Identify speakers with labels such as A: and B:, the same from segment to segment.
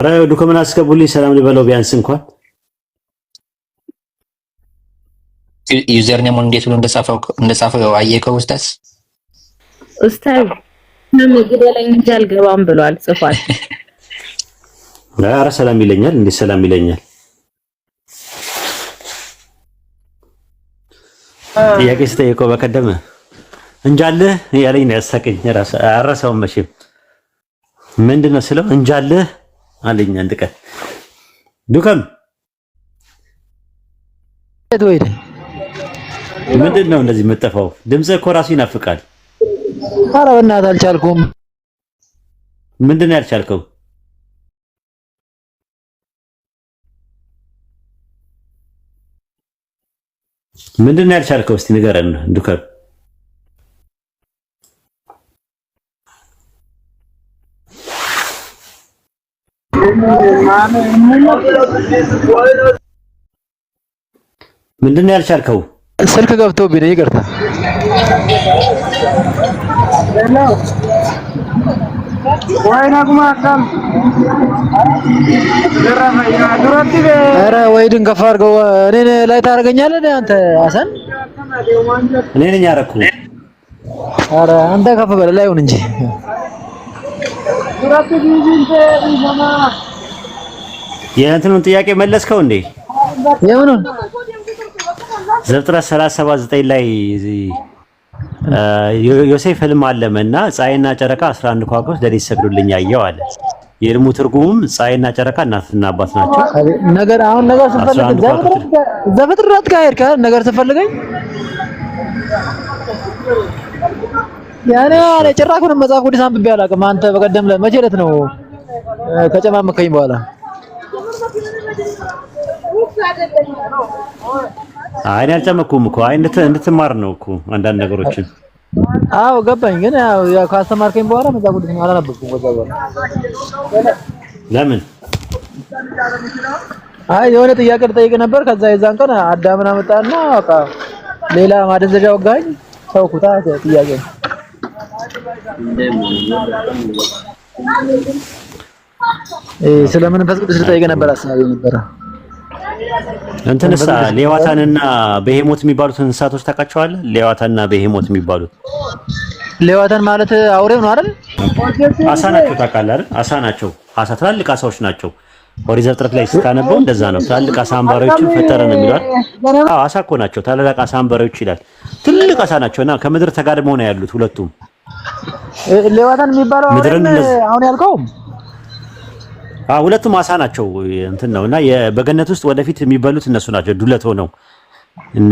A: ራዩ ከመና አስገቡልኝ ሰላም ልበለው ቢያንስ እንኳን
B: ዩዘር ኔሙን እንዴት ብሎ እንደጻፈው አየከው
C: ኡስታዝ ምን ግደለኝ እንጂ አልገባም ብሏል ጽፏል።
A: ኧረ ሰላም ይለኛል እንዴ ሰላም ይለኛል። ጥያቄ ስጠይቀው በቀደም እንጃለህ ያለኝ ነው ያሳቀኝ። ራስ አራሳው መቼም ምንድነው ስለው እንጃለህ አለኝ አንድ ቀን ዱከም ምንድነው እንደዚህ የምጠፋው? ድምጽህ እኮ ራሱ ይናፍቃል።
D: ኧረ በእናትህ አልቻልኩም።
A: ምንድነው ያልቻልከው? ምንድነው ያልቻልከው? እስቲ ንገረን ዱከም። ምንድነው ያልቻልከው?
D: ስልክ ገብቶብኝ ነው ይቅርታ። ኧረ ወይድን ከፍ አድርገው እኔን ላይ ታደርገኛለህ አንተ ሀሰን።
A: እኔ ነኝ ያደረኩ።
D: ኧረ አንተ ከፍ በል ላይ ሁን እንጂ
A: የእንትኑን ጥያቄ መለስከው እንዴ?
D: የምኑን?
A: ዘፍጥረት 37:9 ላይ ዮሴፍ ህልም አለመና ፀሐይና ጨረቃ 11 ከዋክብት ለኔ ይሰግዱልኝ አየው አለ። የህልሙ ትርጉሙም ፀሐይና ጨረቃ እናትና አባት ናቸው።
D: ነገር አሁን ነገር ስፈልግ ዘፍጥረት ጋር ሄድክ ነገር ስፈልገኝ ያኔ ጭራሹን መጽሐፍ ቅዱስ አንብቤ አላውቅም። አንተ በቀደም መቼ ዕለት ነው ከጨማመከኝ በኋላ?
A: አይ አልጨመኩም እኮ አይ እንድትማር ነው እኮ አንዳንድ ነገሮችን።
D: አዎ ገባኝ። ግን ያው ካስተማርከኝ በኋላ መጽሐፍ ቅዱስ አላነበብኩም። ወዛ በኋላ
A: ለምን?
D: አይ የሆነ ጥያቄ ልጠይቅ ነበር። ከዛ የዛን ቀን አዳምን አመጣና በቃ ሌላ ማደንዘዣ ወጋኝ። ተውኩታ ጥያቄ ስለምን መንፈስ ቅዱስ ልጠይቅ ነበር አስናቢ ነበር።
A: እንትንሳ ሌዋታንና በሄሞት የሚባሉት እንስሳቶች ታውቃቸዋለህ? ሌዋታንና በሄሞት የሚባሉት
D: ሌዋታን ማለት አውሬው ነው አይደል?
A: አሳ ናቸው ታውቃለህ አይደል? አሳ ናቸው። አሳ ትላልቅ አሳዎች ናቸው። ኦሪት ዘፍጥረት ላይ ስታነበው እንደዛ ነው። ትላልቅ አሳ አንባሪዎችን ፈጠረ ነው የሚለው። አዎ አሳ እኮ ናቸው። ታላላቅ አሳ አንባሪዎች ይላል። ትልቅ አሳ ናቸውና ከምድር ተጋድመው ነው ያሉት ሁለቱም።
D: ሌዋታን የሚባለው አሁን ያልከው
A: ሁለቱም አሳ ናቸው። እንትን ነውና በገነት ውስጥ ወደፊት የሚበሉት እነሱ ናቸው። ዱለት ሆነው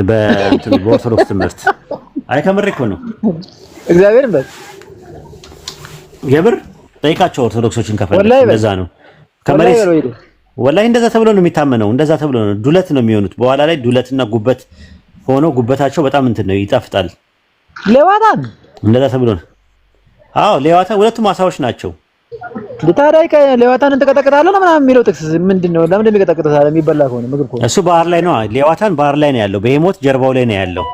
A: በኦርቶዶክስ ትምህርት አይ ከምሬ እኮ ነው።
D: እግዚአብሔርን በል
A: የብር ጠይቃቸው ኦርቶዶክሶችን ከፈለክ እንደዛ ነው። ከመሬት ወላሂ እንደዛ ተብሎ ነው የሚታመነው። እንደዛ ተብሎ ነው ዱለት ነው የሚሆኑት። በኋላ ላይ ዱለትና ጉበት ሆኖ ጉበታቸው በጣም እንትን ነው ይጣፍጣል።
D: ሌዋታን
A: እንደዛ ተብሎ ነው። አዎ ሌዋታን ሁለቱም አሳዎች ናቸው።
D: ለታዳይ ሌዋታንን ተቀጠቅጣለህ ነው ምናምን የሚለው ጥቅስ ምንድነው? ለምን እንደሚቀጠቅጠው ታዲያ የሚበላ ከሆነ ምግብ ከሆነ እሱ
A: ባህር ላይ ነው። ሌዋታን ባህር ላይ ነው ያለው። በሄሞት ጀርባው ላይ ነው ያለው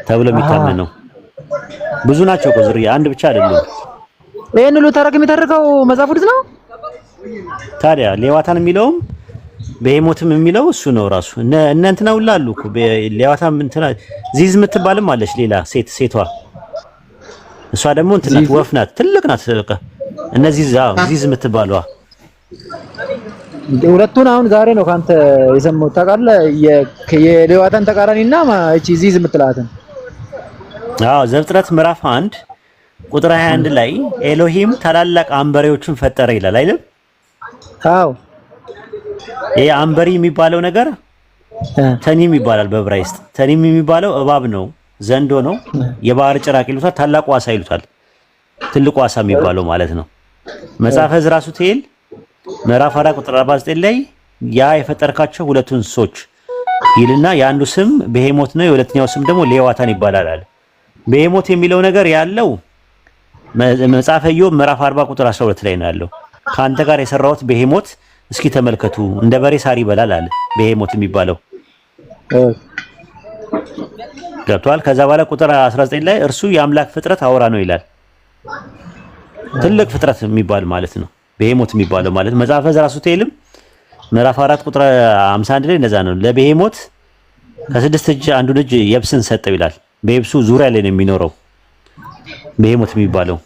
A: ተብሎ የሚታመነው ብዙ ናቸው እኮ ዝርያ አንድ ብቻ አይደለም።
D: ይሄን ሁሉ ተረክ የሚተርከው መጽሐፍ ቅዱስ ነው።
A: ታዲያ ሌዋታን የሚለውም በሄሞትም የሚለው እሱ ነው ራሱ። እነ እንትና ሁሉ አሉ እኮ ሌዋታን እንትና ዚዝ የምትባልም አለች ሌላ ሴቷ። እሷ ደግሞ እንትና ወፍ ናት፣ ትልቅ ናት። በቃ እነዚህ ዚዝ የምትባለዋ
D: ሁለቱን አሁን ዛሬ ነው ካንተ የሰማሁት። ታውቃለህ የሌዋታን ተቃራኒና እቺ ዚዝ የምትላትን።
A: አዎ ዘፍጥረት ምዕራፍ 1 ቁጥር 21 ላይ ኤሎሂም ታላላቅ አንበሬዎችን ፈጠረ ይላል አይደል?
D: አዎ
A: ይሄ አንበሪ የሚባለው ነገር ተኒም ይባላል በዕብራይስጥ። ተኒም የሚባለው እባብ ነው፣ ዘንዶ ነው፣ የባህር ጭራቅ ይሉታል፣ ታላቁ አሳ ይሉታል። ትልቁ አሳ የሚባለው ማለት ነው። መጽሐፈ ዕዝራ ሱቱኤል ምዕራፍ 4 ቁጥር 49 ላይ ያ የፈጠርካቸው ሁለቱ እንስሶች ይልና የአንዱ ስም በሄሞት ነው፣ የሁለተኛው ስም ደግሞ ሌዋታን ይባላል አለ። በሄሞት የሚለው ነገር ያለው መጽሐፈ ኢዮብ ምዕራፍ 40 ቁጥር 12 ላይ ነው ያለው። ካንተ ጋር የሰራሁት በሄሞት እስኪ ተመልከቱ እንደ በሬ ሳር ይበላል አለ። በሄሞት የሚባለው ገብቷል። ከዛ በኋላ ቁጥር 19 ላይ እርሱ የአምላክ ፍጥረት አውራ ነው ይላል። ትልቅ ፍጥረት የሚባል ማለት ነው። ቤሄሞት የሚባለው ማለት መጽሐፈ ዘራሱቴልም ምዕራፍ 4 ቁጥር 51 ላይ እንደዛ ነው። ለቤሄሞት ከስድስት እጅ አንዱን እጅ የብስን ሰጠው ይላል። በየብሱ ዙሪያ ላይ ነው የሚኖረው ቤሄሞት የሚባለው።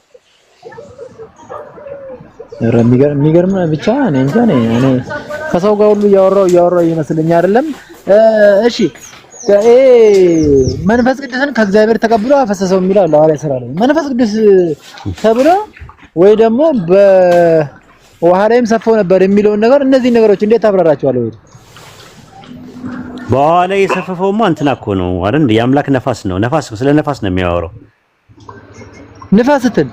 D: የሚገርም ብቻ እኔ እንጃ እኔ ከሰው ጋር ሁሉ እያወራው ይመስለኛል አይደለም። እሺ መንፈስ ቅዱስን ከእግዚአብሔር ተቀብሎ አፈሰሰው የሚለው ሐዋርያ ሥራ ላይ መንፈስ ቅዱስ ተብሎ ወይ ደግሞ በውሃ ላይም ሰፈው ነበር የሚለውን ነገር እነዚህ ነገሮች እንዴት ታብራራቸዋለህ? ወይ
A: በውሃ ላይ የሰፈፈውማ እንትና እኮ ነው አይደል? የአምላክ ነፋስ ነው። ነፋስ ስለ ነፋስ ነው የሚያወራው።
D: ንፋስ ስትል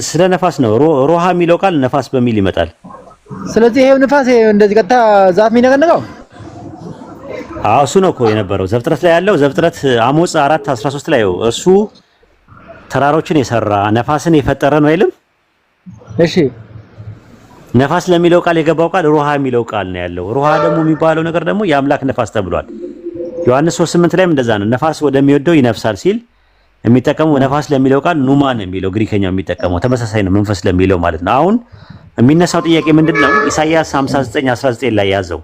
A: ስለ ነፋስ ነው። ሮሃ የሚለው ቃል ነፋስ በሚል ይመጣል።
D: ስለዚህ ይሄው ንፋስ እንደዚህ ቀጥታ ዛፍ የሚነቀንቀው
A: እሱ ነው እኮ የነበረው ዘፍጥረት ላይ ያለው። ዘፍጥረት አሞጽ 4:13 ላይ እሱ ተራሮችን የሰራ ነፋስን የፈጠረ ነው አይልም?
D: እሺ
A: ነፋስ ለሚለው ቃል የገባው ቃል ሩሃ የሚለው ቃል ነው ያለው። ሩሃ ደግሞ የሚባለው ነገር ደግሞ የአምላክ ነፋስ ተብሏል። ዮሐንስ 3:8 ላይም እንደዛ ነው። ነፋስ ወደሚወደው ይነፍሳል ሲል የሚጠቀመው ነፋስ ለሚለው ቃል ኑማን የሚለው ግሪከኛው የሚጠቀመው ተመሳሳይ ነው፣ መንፈስ ለሚለው ማለት ነው። አሁን የሚነሳው ጥያቄ ምንድነው? ኢሳይያስ 59:19 ላይ ያዘው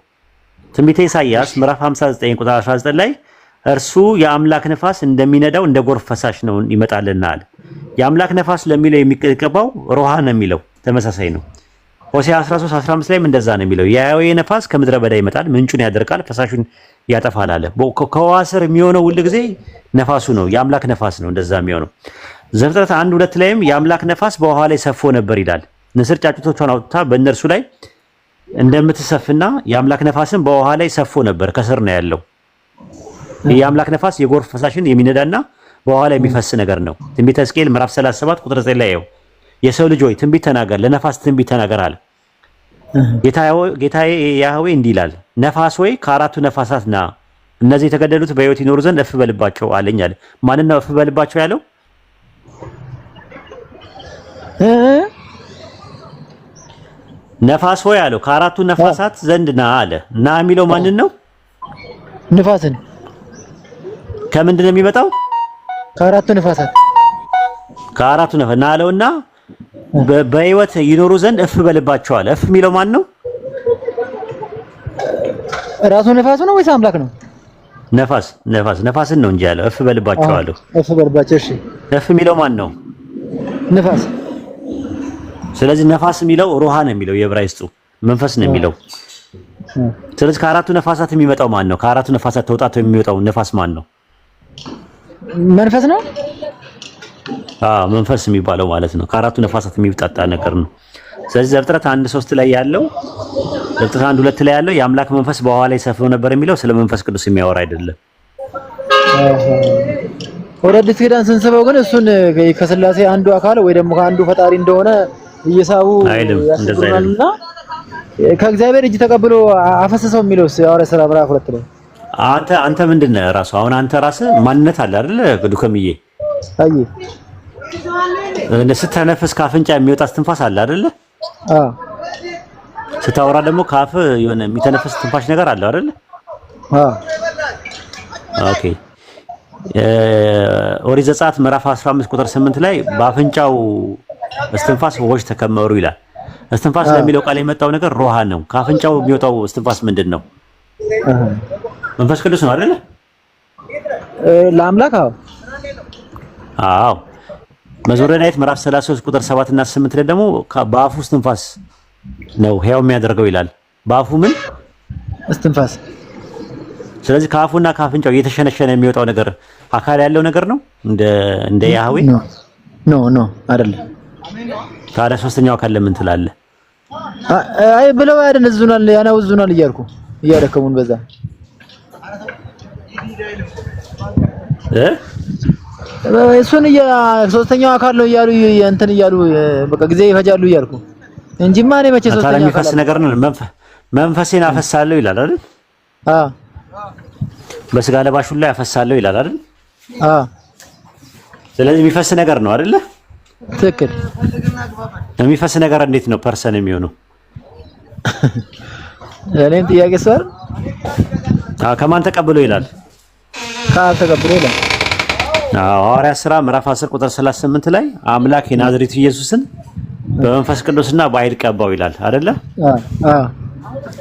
A: ትንቢተ ኢሳይያስ ምዕራፍ 59 ቁጥር 19 ላይ እርሱ የአምላክ ነፋስ እንደሚነዳው እንደ ጎርፍ ፈሳሽ ነው ይመጣልና አለ። የአምላክ ነፋስ ለሚለው የሚቀባው ሩሃ ነው የሚለው ተመሳሳይ ነው። ሆሴዕ 13:15 ላይም እንደዛ ነው የሚለው የያዌ ነፋስ ከምድረ በዳ ይመጣል፣ ምንጩን ያደርቃል፣ ፈሳሹን ያጠፋል አለ። ከውሃ ስር የሚሆነው ሁሉ ጊዜ ነፋሱ ነው፣ የአምላክ ነፋስ ነው እንደዛ የሚሆነው። ዘፍጥረት 1:2 ላይም የአምላክ ነፋስ በውሃ ላይ ሰፎ ነበር ይላል። ንስር ጫጩቶቿን አውጥታ በእነርሱ ላይ እንደምትሰፍና የአምላክ ነፋስን በውሃ ላይ ሰፎ ነበር። ከስር ነው ያለው። የአምላክ ነፋስ የጎርፍ ፈሳሽን የሚነዳና በውሃ ላይ የሚፈስ ነገር ነው። ትንቢተ ሕዝቅኤል ምዕራፍ 37 ቁጥር 9 ላይ የሰው ልጅ ሆይ ትንቢት ተናገር፣ ለነፋስ ትንቢት ተናገር አለ። ጌታዬ ያህዌ እንዲህ ይላል፣ ነፋስ ሆይ ከአራቱ ነፋሳት ና፣ እነዚህ የተገደሉት በሕይወት ይኖሩ ዘንድ እፍ በልባቸው አለኝ አለ። ማንን ነው እፍ በልባቸው ያለው? ነፋስ ሆይ አለው ከአራቱ ነፋሳት ዘንድ ና አለ። ና የሚለው ማንን ነው?
D: ንፋስን።
A: ከምንድን ነው የሚመጣው?
D: ከአራቱ ነፋሳት
A: ና አለውና በሕይወት ይኖሩ ዘንድ እፍ በልባቸው አለ። እፍ የሚለው ማን ነው?
D: ራሱ ነፋሱ ነው ወይስ አምላክ ነው?
A: ነፋስን ነው እንጂ ያለው እፍ በልባቸው አለው።
D: እፍ በልባቸው። እሺ
A: እፍ የሚለው ማን ነው?
D: ነፋስ።
A: ስለዚህ ነፋስ የሚለው ሩሃ ነው የሚለው የዕብራይስጡ መንፈስ ነው የሚለው። ስለዚህ ከአራቱ ነፋሳት የሚመጣው ማን ነው? ከአራቱ ነፋሳት ተውጣቶ የሚወጣው ነፋስ ማን ነው?
D: መንፈስ ነው።
A: መንፈስ የሚባለው ማለት ነው። ከአራቱ ነፋሳት የሚውጣጣ ነገር ነው። ስለዚህ ዘፍጥረት 1:3 ላይ ያለው ዘፍጥረት 1:2 ላይ ያለው የአምላክ መንፈስ በውሃ ላይ ሰፍሮ ነበር የሚለው ስለ መንፈስ ቅዱስ የሚያወራ አይደለም።
D: ወደ አዲስ ኪዳን ስንስበው ግን እሱን ከስላሴ አንዱ አካል ወይ ደግሞ ከአንዱ ፈጣሪ እንደሆነ እየሳቡ ያስቡናልና ከእግዚአብሔር እጅ ተቀብሎ አፈሰሰው የሚለው የሐዋርያት ሥራ ምዕራፍ 2 ላይ
A: አንተ ምንድነህ ራሱ አሁን አንተ ራስህ ማንነት አለ አይደል? ዱከምዬ
D: አይ
A: ስትተነፍስ ካፍንጫ የሚወጣ ትንፋስ አለ አይደል? ስታወራ ደግሞ ካፍ የሆነ የሚተነፍስ ትንፋሽ ነገር አለ አይደል? ኦኬ። ኦሪት ዘጸአት ምዕራፍ 15 ቁጥር 8 ላይ በአፍንጫው እስትንፋስ ውኆች ተከመሩ ይላል። እስትንፋስ ለሚለው ቃል የመጣው ነገር ሩሃ ነው። ከአፍንጫው የሚወጣው እስትንፋስ ምንድን ነው? መንፈስ ቅዱስ ነው አይደል?
D: ለአምላክ
A: አዎ። መዝሙረ ዳዊት ምዕራፍ 33 ቁጥር 7 እና 8 ላይ ደግሞ በአፉ እስትንፋስ ነው ሕያው የሚያደርገው ይላል። በአፉ ምን
D: እስትንፋስ? ስለዚህ
A: ከአፉና ከአፍንጫው እየተሸነሸነ የሚወጣው ነገር አካል ያለው ነገር ነው እንደ ያህዌ
D: ኖ አይደለም።
A: ታዲያ ሶስተኛው አካል ለምን ትላለህ?
D: አይ ብለው ያደነዝዙናል፣ ያናውዙናል እያደከሙን በዛ እሱን ሶስተኛው አካል ነው እያሉ እንትን እያሉ በቃ ጊዜ ይፈጃሉ እያልኩ እንጂማ እኔ መቼ ሶስተኛው አካል
A: የሚፈስ ነገር ነው። መንፈሴን አፈሳለሁ ይላል አይደል? በስጋ ለባሹ ላይ አፈሳለሁ ይላል አይደል? ስለዚህ የሚፈስ ነገር ነው አይደል?
D: ትክክል።
A: የሚፈስ ነገር እንዴት ነው ፐርሰን የሚሆነው?
D: እኔም ጥያቄ ሰር
A: ከማን ተቀብሎ ይላል?
D: ከአብ ተቀብሎ ይላል።
A: ሐዋርያት ሥራ ምዕራፍ 10 ቁጥር 38 ላይ አምላክ የናዝሬቱ ኢየሱስን በመንፈስ ቅዱስና በኃይል ቀባው ይላል አይደለ?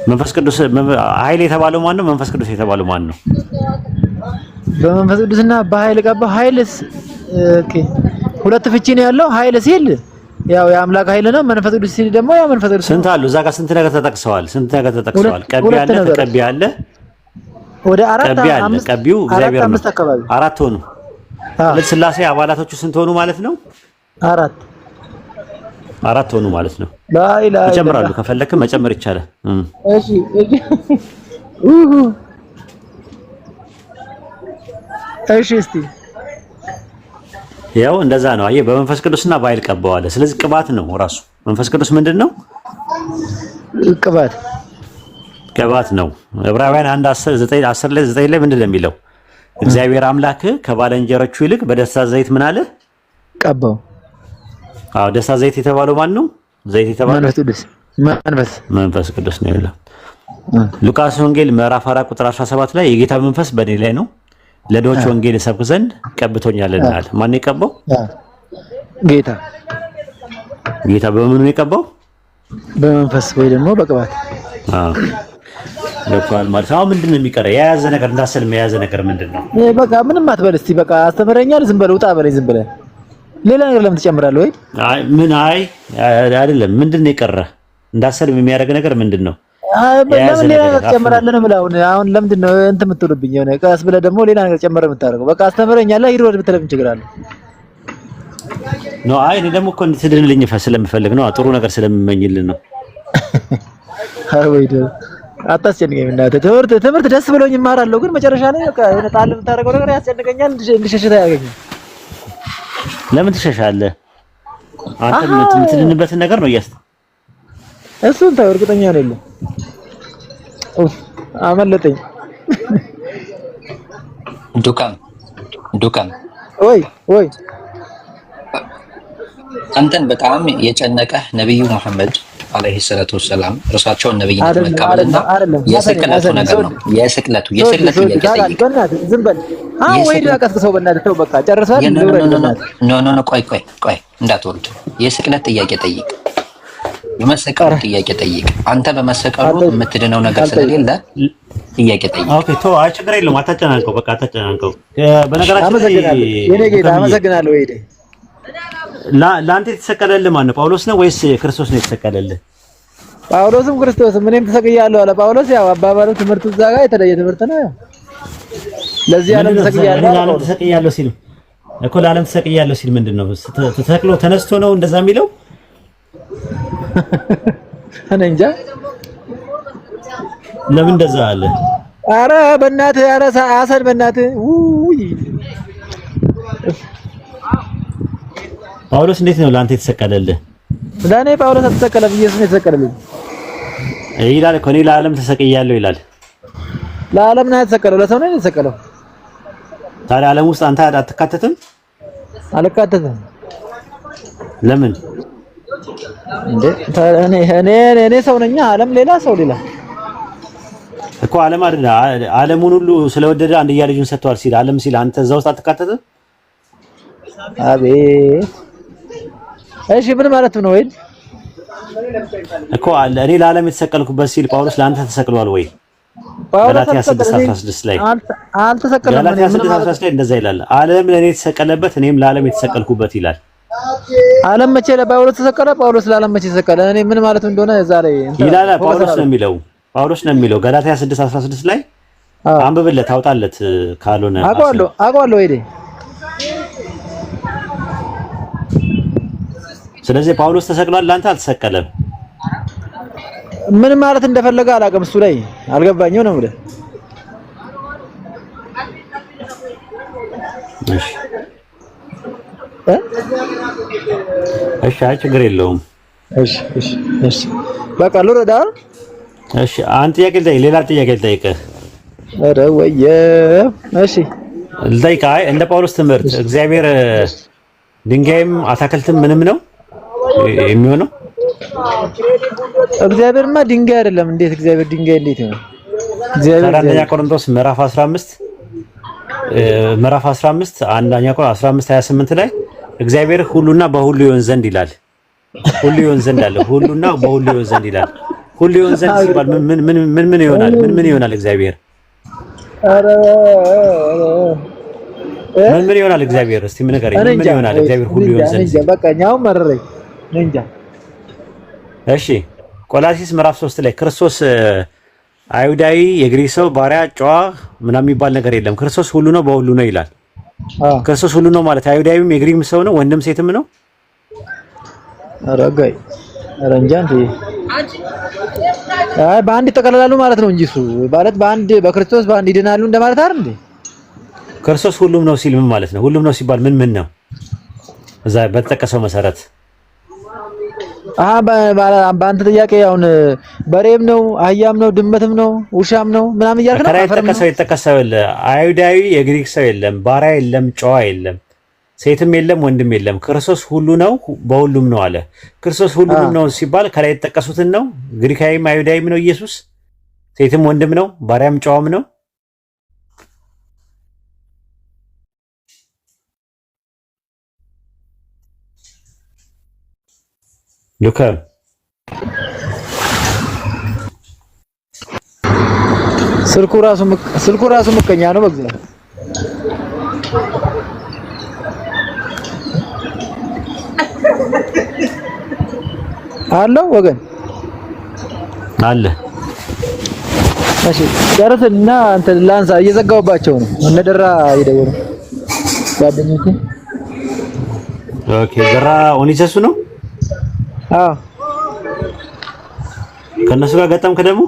A: መንፈስ ቅዱስ ኃይል የተባለው ማን ነው? መንፈስ ቅዱስ የተባለው ማን ነው?
D: በመንፈስ ቅዱስና በኃይል ቀባው። ኃይልስ ኦኬ፣ ሁለት ፍቺ ነው ያለው። ኃይል ሲል ያው የአምላክ ኃይል ነው። መንፈስ ቅዱስ ሲል ደግሞ ያው መንፈስ ቅዱስ።
A: ስንት አሉ እዛ ጋር? ስንት ነገር ተጠቅሰዋል? ቀቢ አለ፣ ተቀቢ አለ፣
D: ወደ አራት አምስት
A: ቀቢው እግዚአብሔር ነው።
D: አካባቢ
A: አራት ሆኑ። ለሥላሴ አባላቶቹ ስንት ሆኑ ማለት ነው? አራት ሆኑ ማለት ነው። ይጨምራሉ። ከፈለክ መጨመር ይቻላል።
D: እሺ እሺ እስቲ
A: ያው እንደዛ ነው። አየህ በመንፈስ ቅዱስና በኃይል ቀባው አለ። ስለዚህ ቅባት ነው ራሱ። መንፈስ ቅዱስ ምንድነው? ቅባት ነው። ዕብራውያን 1:10 ላይ ምንድን ነው የሚለው? እግዚአብሔር አምላክ ከባልንጀሮቹ ይልቅ በደስታ ዘይት ምን አለ?
D: ቀባው።
A: አዎ ደስታ ዘይት የተባለው ማን ነው? ዘይት የተባለው መንፈስ ቅዱስ ነው ይላል። ሉቃስ ወንጌል ምዕራፍ 4 ቁጥር 17 ላይ የጌታ መንፈስ በእኔ ላይ ነው ለድሆች ወንጌል እሰብክ ዘንድ ቀብቶኛልና አለ። ማን ነው የቀባው? ጌታ በምኑ ነው የቀባው?
D: በመንፈስ ወይ ደግሞ በቅባት።
A: ለኳል ማለት አሁን ምንድን ነው የሚቀረው? የያዘ ነገር እንዳሰልም የያዘ ነገር ምንድን ነው?
D: በቃ ምንም አትበል እስቲ። በቃ አስተምረኛል። ዝም በል ውጣ በለኝ። ዝም ብለህ ሌላ ነገር ለምን ትጨምራለህ? ወይ
A: አይደለም። ምንድን ነው የቀረ? እንዳሰልም የሚያደርግ ነገር ምንድን ነው?
D: ለምን ሌላ ነገር ትጨምራለህ ነው የምልህ። አሁን ለምንድን ነው እንትን የምትውልብኝ? የሆነ ቀስ ብለህ ደግሞ ሌላ ነገር ጨምረህ የምታደርገው? በቃ አስተምረኛለህ። ሂድ ወደ ብትለምን ችግር አለ
A: ነው? እኔ ደግሞ እኮ እንድትድንልኝ ስለምፈልግ ነው። ጥሩ ነገር ስለምመኝልህ ነው።
D: ወይ አታስጨንቀኝ እናትህ። ትምህርት ደስ ብሎኝ እማራለሁ፣ ግን መጨረሻ ላይ በቃ የሆነ ጣል የምታደርገው ነገር ያስጨንቀኛል። እንድሸሽታ ያገኘኝ።
A: ለምን ትሸሻለህ? አንተ የምትድንበትን ነገር ነው
D: እሱን ተው። እርግጠኛ ነኝ። አመለጠኝ።
B: ዱካም
D: ወይ
B: አንተን በጣም የጨነቀህ ነብዩ መሐመድ አለይሂ ሰላቱ ወሰላም እርሳቸውን ነብይነት መቀበልና የስቅለቱ ነገር ነው። የስቅለቱ ጥያቄ
D: ዝም በል። ወይ ዳቀስከው በእናትህ ተው። በቃ ጨርሰሃል።
B: ኖ ቆይ እንዳትወርድ። የስቅለት ጥያቄ ጠይቅ። የመሰቀሉ ጥያቄ ጠይቅ። አንተ በመሰቀሉ የምትድነው ነገር ስለሌለ ጥያቄ ጠይቅ።
A: ኦኬ ቶ አይ ችግር የለውም። አታጨናንቀው። በቃ አታጨናንቀው። በነገራችን ላይ
D: የኔ ጌታ አመሰግናለሁ። ወይ
A: ለአንተ የተሰቀለልህ ማን ነው? ጳውሎስ ነው ወይስ ክርስቶስ ነው የተሰቀለልህ?
D: ጳውሎስም ክርስቶስም እኔም ተሰቅያለሁ አለ ጳውሎስ። ያው አባባሉ ትምህርቱ እዛ ጋር የተለየ ትምህርት ነው። ያው ለዚህ ዓለም ተሰቅያለሁ ሲል እኮ ለዓለም ተሰቅያለሁ ሲል ምንድን ነው? ተሰቅሎ ተነስቶ ነው እንደዛ የሚለው? እኔ እንጃ ለምን እንደዛ አለ። ኧረ በእናትህ ኧረ አሰን በእናትህ ውይ
A: ጳውሎስ እንዴት ነው ለአንተ የተሰቀለልህ?
D: ለእኔ ጳውሎስ አልተሰቀለም፣ ኢየሱስ ነው የተሰቀለልኝ
A: ይላል እኮ። እኔ ለዓለም ተሰቅያለሁ ይላል።
D: ለዓለም ነው የተሰቀለው፣ ለሰው ነው የተሰቀለው።
A: ታዲያ ዓለም ውስጥ አንተ አትካተትም?
D: አልካተትም።
A: ለምን
D: እንዴ? እኔ ሰው ነኝ፣ ዓለም ሌላ፣ ሰው ሌላ
A: እኮ። ዓለም አይደል ዓለሙን ሁሉ ስለወደደ አንድያ ልጁን ሰጥቷል ሲል ዓለም ሲል አንተ እዛ ውስጥ አትካተትም?
D: አቤት እሺ ምን ማለት ነው? ወይ
A: እኮ እኔ ለዓለም የተሰቀልኩበት ሲል ጳውሎስ ለአንተ ተሰቅሏል ወይ? ገላትያ 6:16 ላይ
D: አልተሰቀለም።
A: ገላትያ 6:16 ላይ እንደዛ ይላል። ዓለም ለእኔ የተሰቀለበት እኔም ለዓለም የተሰቀልኩበት ይላል።
D: ዓለም መቼ ለጳውሎስ ተሰቀለ? ጳውሎስ ለዓለም መቼ ተሰቀለ? እኔ ምን ማለት እንደሆነ ዛሬ
A: ይላል። ጳውሎስ ነው የሚለው ገላትያ 6:16 ላይ አንብብለት፣ አውጣለት ካልሆነ
D: አውቀዋለሁ ወይ?
A: ስለዚህ ጳውሎስ ተሰቅሏል፣ ለአንተ አልተሰቀለም።
D: ምን ማለት እንደፈለገ አላውቅም። እሱ ላይ አልገባኝም ነው የምልህ።
A: እሺ አይ ችግር የለውም።
D: እሺ በቃ ልውረድ።
A: እሺ አንተ ጥያቄ ልጠይቅ፣ ሌላ ጥያቄ ልጠይቅህ።
D: ኧረ ወየ እሺ
A: ልጠይቅህ። አይ እንደ ጳውሎስ ትምህርት እግዚአብሔር ድንጋይም አታክልትም ምንም ነው የሚሆነው?
D: እግዚአብሔርማ ድንጋይ አይደለም። እንዴት እግዚአብሔር ድንጋይ እንዴት ነው? እግዚአብሔር
A: አንደኛ ቆሮንቶስ ምዕራፍ 15 ምዕራፍ 15 አንደኛ ቆሮንቶስ 15:28 ላይ እግዚአብሔር ሁሉና በሁሉ ይሆን ዘንድ ይላል። ሁሉ ይሆን ዘንድ አለ። ሁሉና በሁሉ ይሆን ዘንድ ይላል። ሁሉ ይሆን ዘንድ ሲባል ምን ይሆናል? ምን ይሆናል? እግዚአብሔር ምን ይሆናል? እግዚአብሔር እስቲ ምን ነገር ምን ይሆናል? እግዚአብሔር ሁሉ ይሆን ዘንድ
D: በቃ ኛው መረረኝ እንጃ።
A: እሺ ቆላሲስ ምዕራፍ 3 ላይ ክርስቶስ አይሁዳዊ፣ የግሪክ ሰው፣ ባሪያ፣ ጨዋ ምናምን የሚባል ነገር የለም። ክርስቶስ ሁሉ ነው በሁሉ ነው ይላል። ክርስቶስ ሁሉ ነው ማለት አይሁዳዊም የግሪክም ሰው ነው፣ ወንድም ሴትም ነው።
D: አረጋይ አረንጃን አይ በአንድ ተቀላላሉ ማለት ነው እንጂ እሱ ማለት በአንድ በክርስቶስ በአንድ ይድናሉ እንደማለት አይደል እንዴ?
A: ክርስቶስ ሁሉም ነው ሲል ምን ማለት ነው? ሁሉም ነው ሲባል ምን ነው? እዛ በተጠቀሰው መሰረት በአንተ ጥያቄ አሁን በሬም ነው አህያም ነው ድመትም ነው ውሻም ነው ምናምን እያልክ ነው። ከላይ የተጠቀሰው አይሁዳዊ የግሪክ ሰው የለም፣ ባሪያ የለም፣ ጨዋ የለም፣ ሴትም የለም፣ ወንድም የለም። ክርስቶስ ሁሉ ነው በሁሉም ነው አለ። ክርስቶስ ሁሉም ነው ሲባል ከላይ የተጠቀሱትን ነው። ግሪካዊም አይሁዳዊም ነው ኢየሱስ፣ ሴትም ወንድም ነው፣ ባሪያም ጨዋም ነው። ሉካ ስልኩ ራሱ ምቀኛ ነው። በእግዚአብሔር አለው ወገን አለ።
D: እሺ ጨርስና አንተ ላንሳ፣ እየዘጋሁባቸው ነው። እነደራ ይደውሉ ጓደኞቼ።
A: ኦኬ ደራ ኦኒሰሱ ነው።
D: አዎ
A: ከነሱ ጋር ገጠምክ ደግሞ?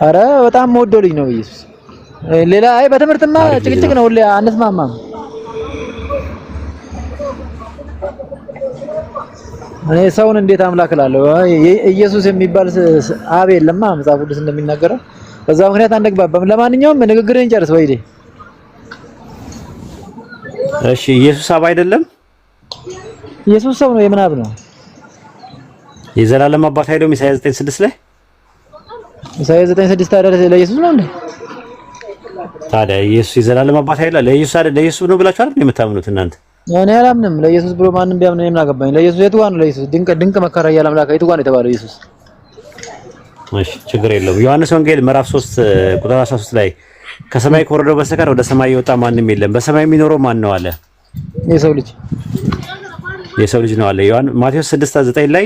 D: አረ በጣም ወደው ልጅ ነው ኢየሱስ። ሌላ አይ በትምህርትማ ጭቅጭቅ ነው፣ ሁሌ አንስማማም። እኔ ሰውን እንዴት አምላክ እላለሁ? ኢየሱስ የሚባል አብ የለማ መጽሐፍ ቅዱስ እንደሚናገረው። በዛ ምክንያት አንግባባም። ለማንኛውም ንግግርን ጨርስ ወይዴ።
A: እሺ ኢየሱስ አብ አይደለም?
D: ኢየሱስ ሰው ነው። የምን አብ ነው?
A: የዘላለም አባት አይደለም? ኢሳይያስ 9:6 ላይ
D: ኢሳይያስ 9:6 ታዲያ ለኢየሱስ ነው እንዴ?
A: ታዲያ ኢየሱስ የዘላለም አባት አይደለም? ለኢየሱስ አይደል? ለኢየሱስ ነው ብላችሁ አይደል የምታምኑት እናንተ? እኔ
D: አላምንም። ለኢየሱስ ብሎ ማንንም ቢያምን እኔ ምን አገባኝ? ለኢየሱስ የቱ ጋር ነው? ለኢየሱስ ድንቅ መከራ ያለ አምላክ የቱ ጋር ነው የተባለው ኢየሱስ?
A: እሺ ችግር የለውም። ዮሐንስ ወንጌል ምዕራፍ 3 ቁጥር 13 ላይ ከሰማይ ከወረደው በስተቀር ወደ ሰማይ የወጣ ማንም የለም፣ በሰማይ የሚኖረው ማን ነው አለ?
D: የሰው ልጅ
A: ነው አለ። ማቴዎስ 6:9 ላይ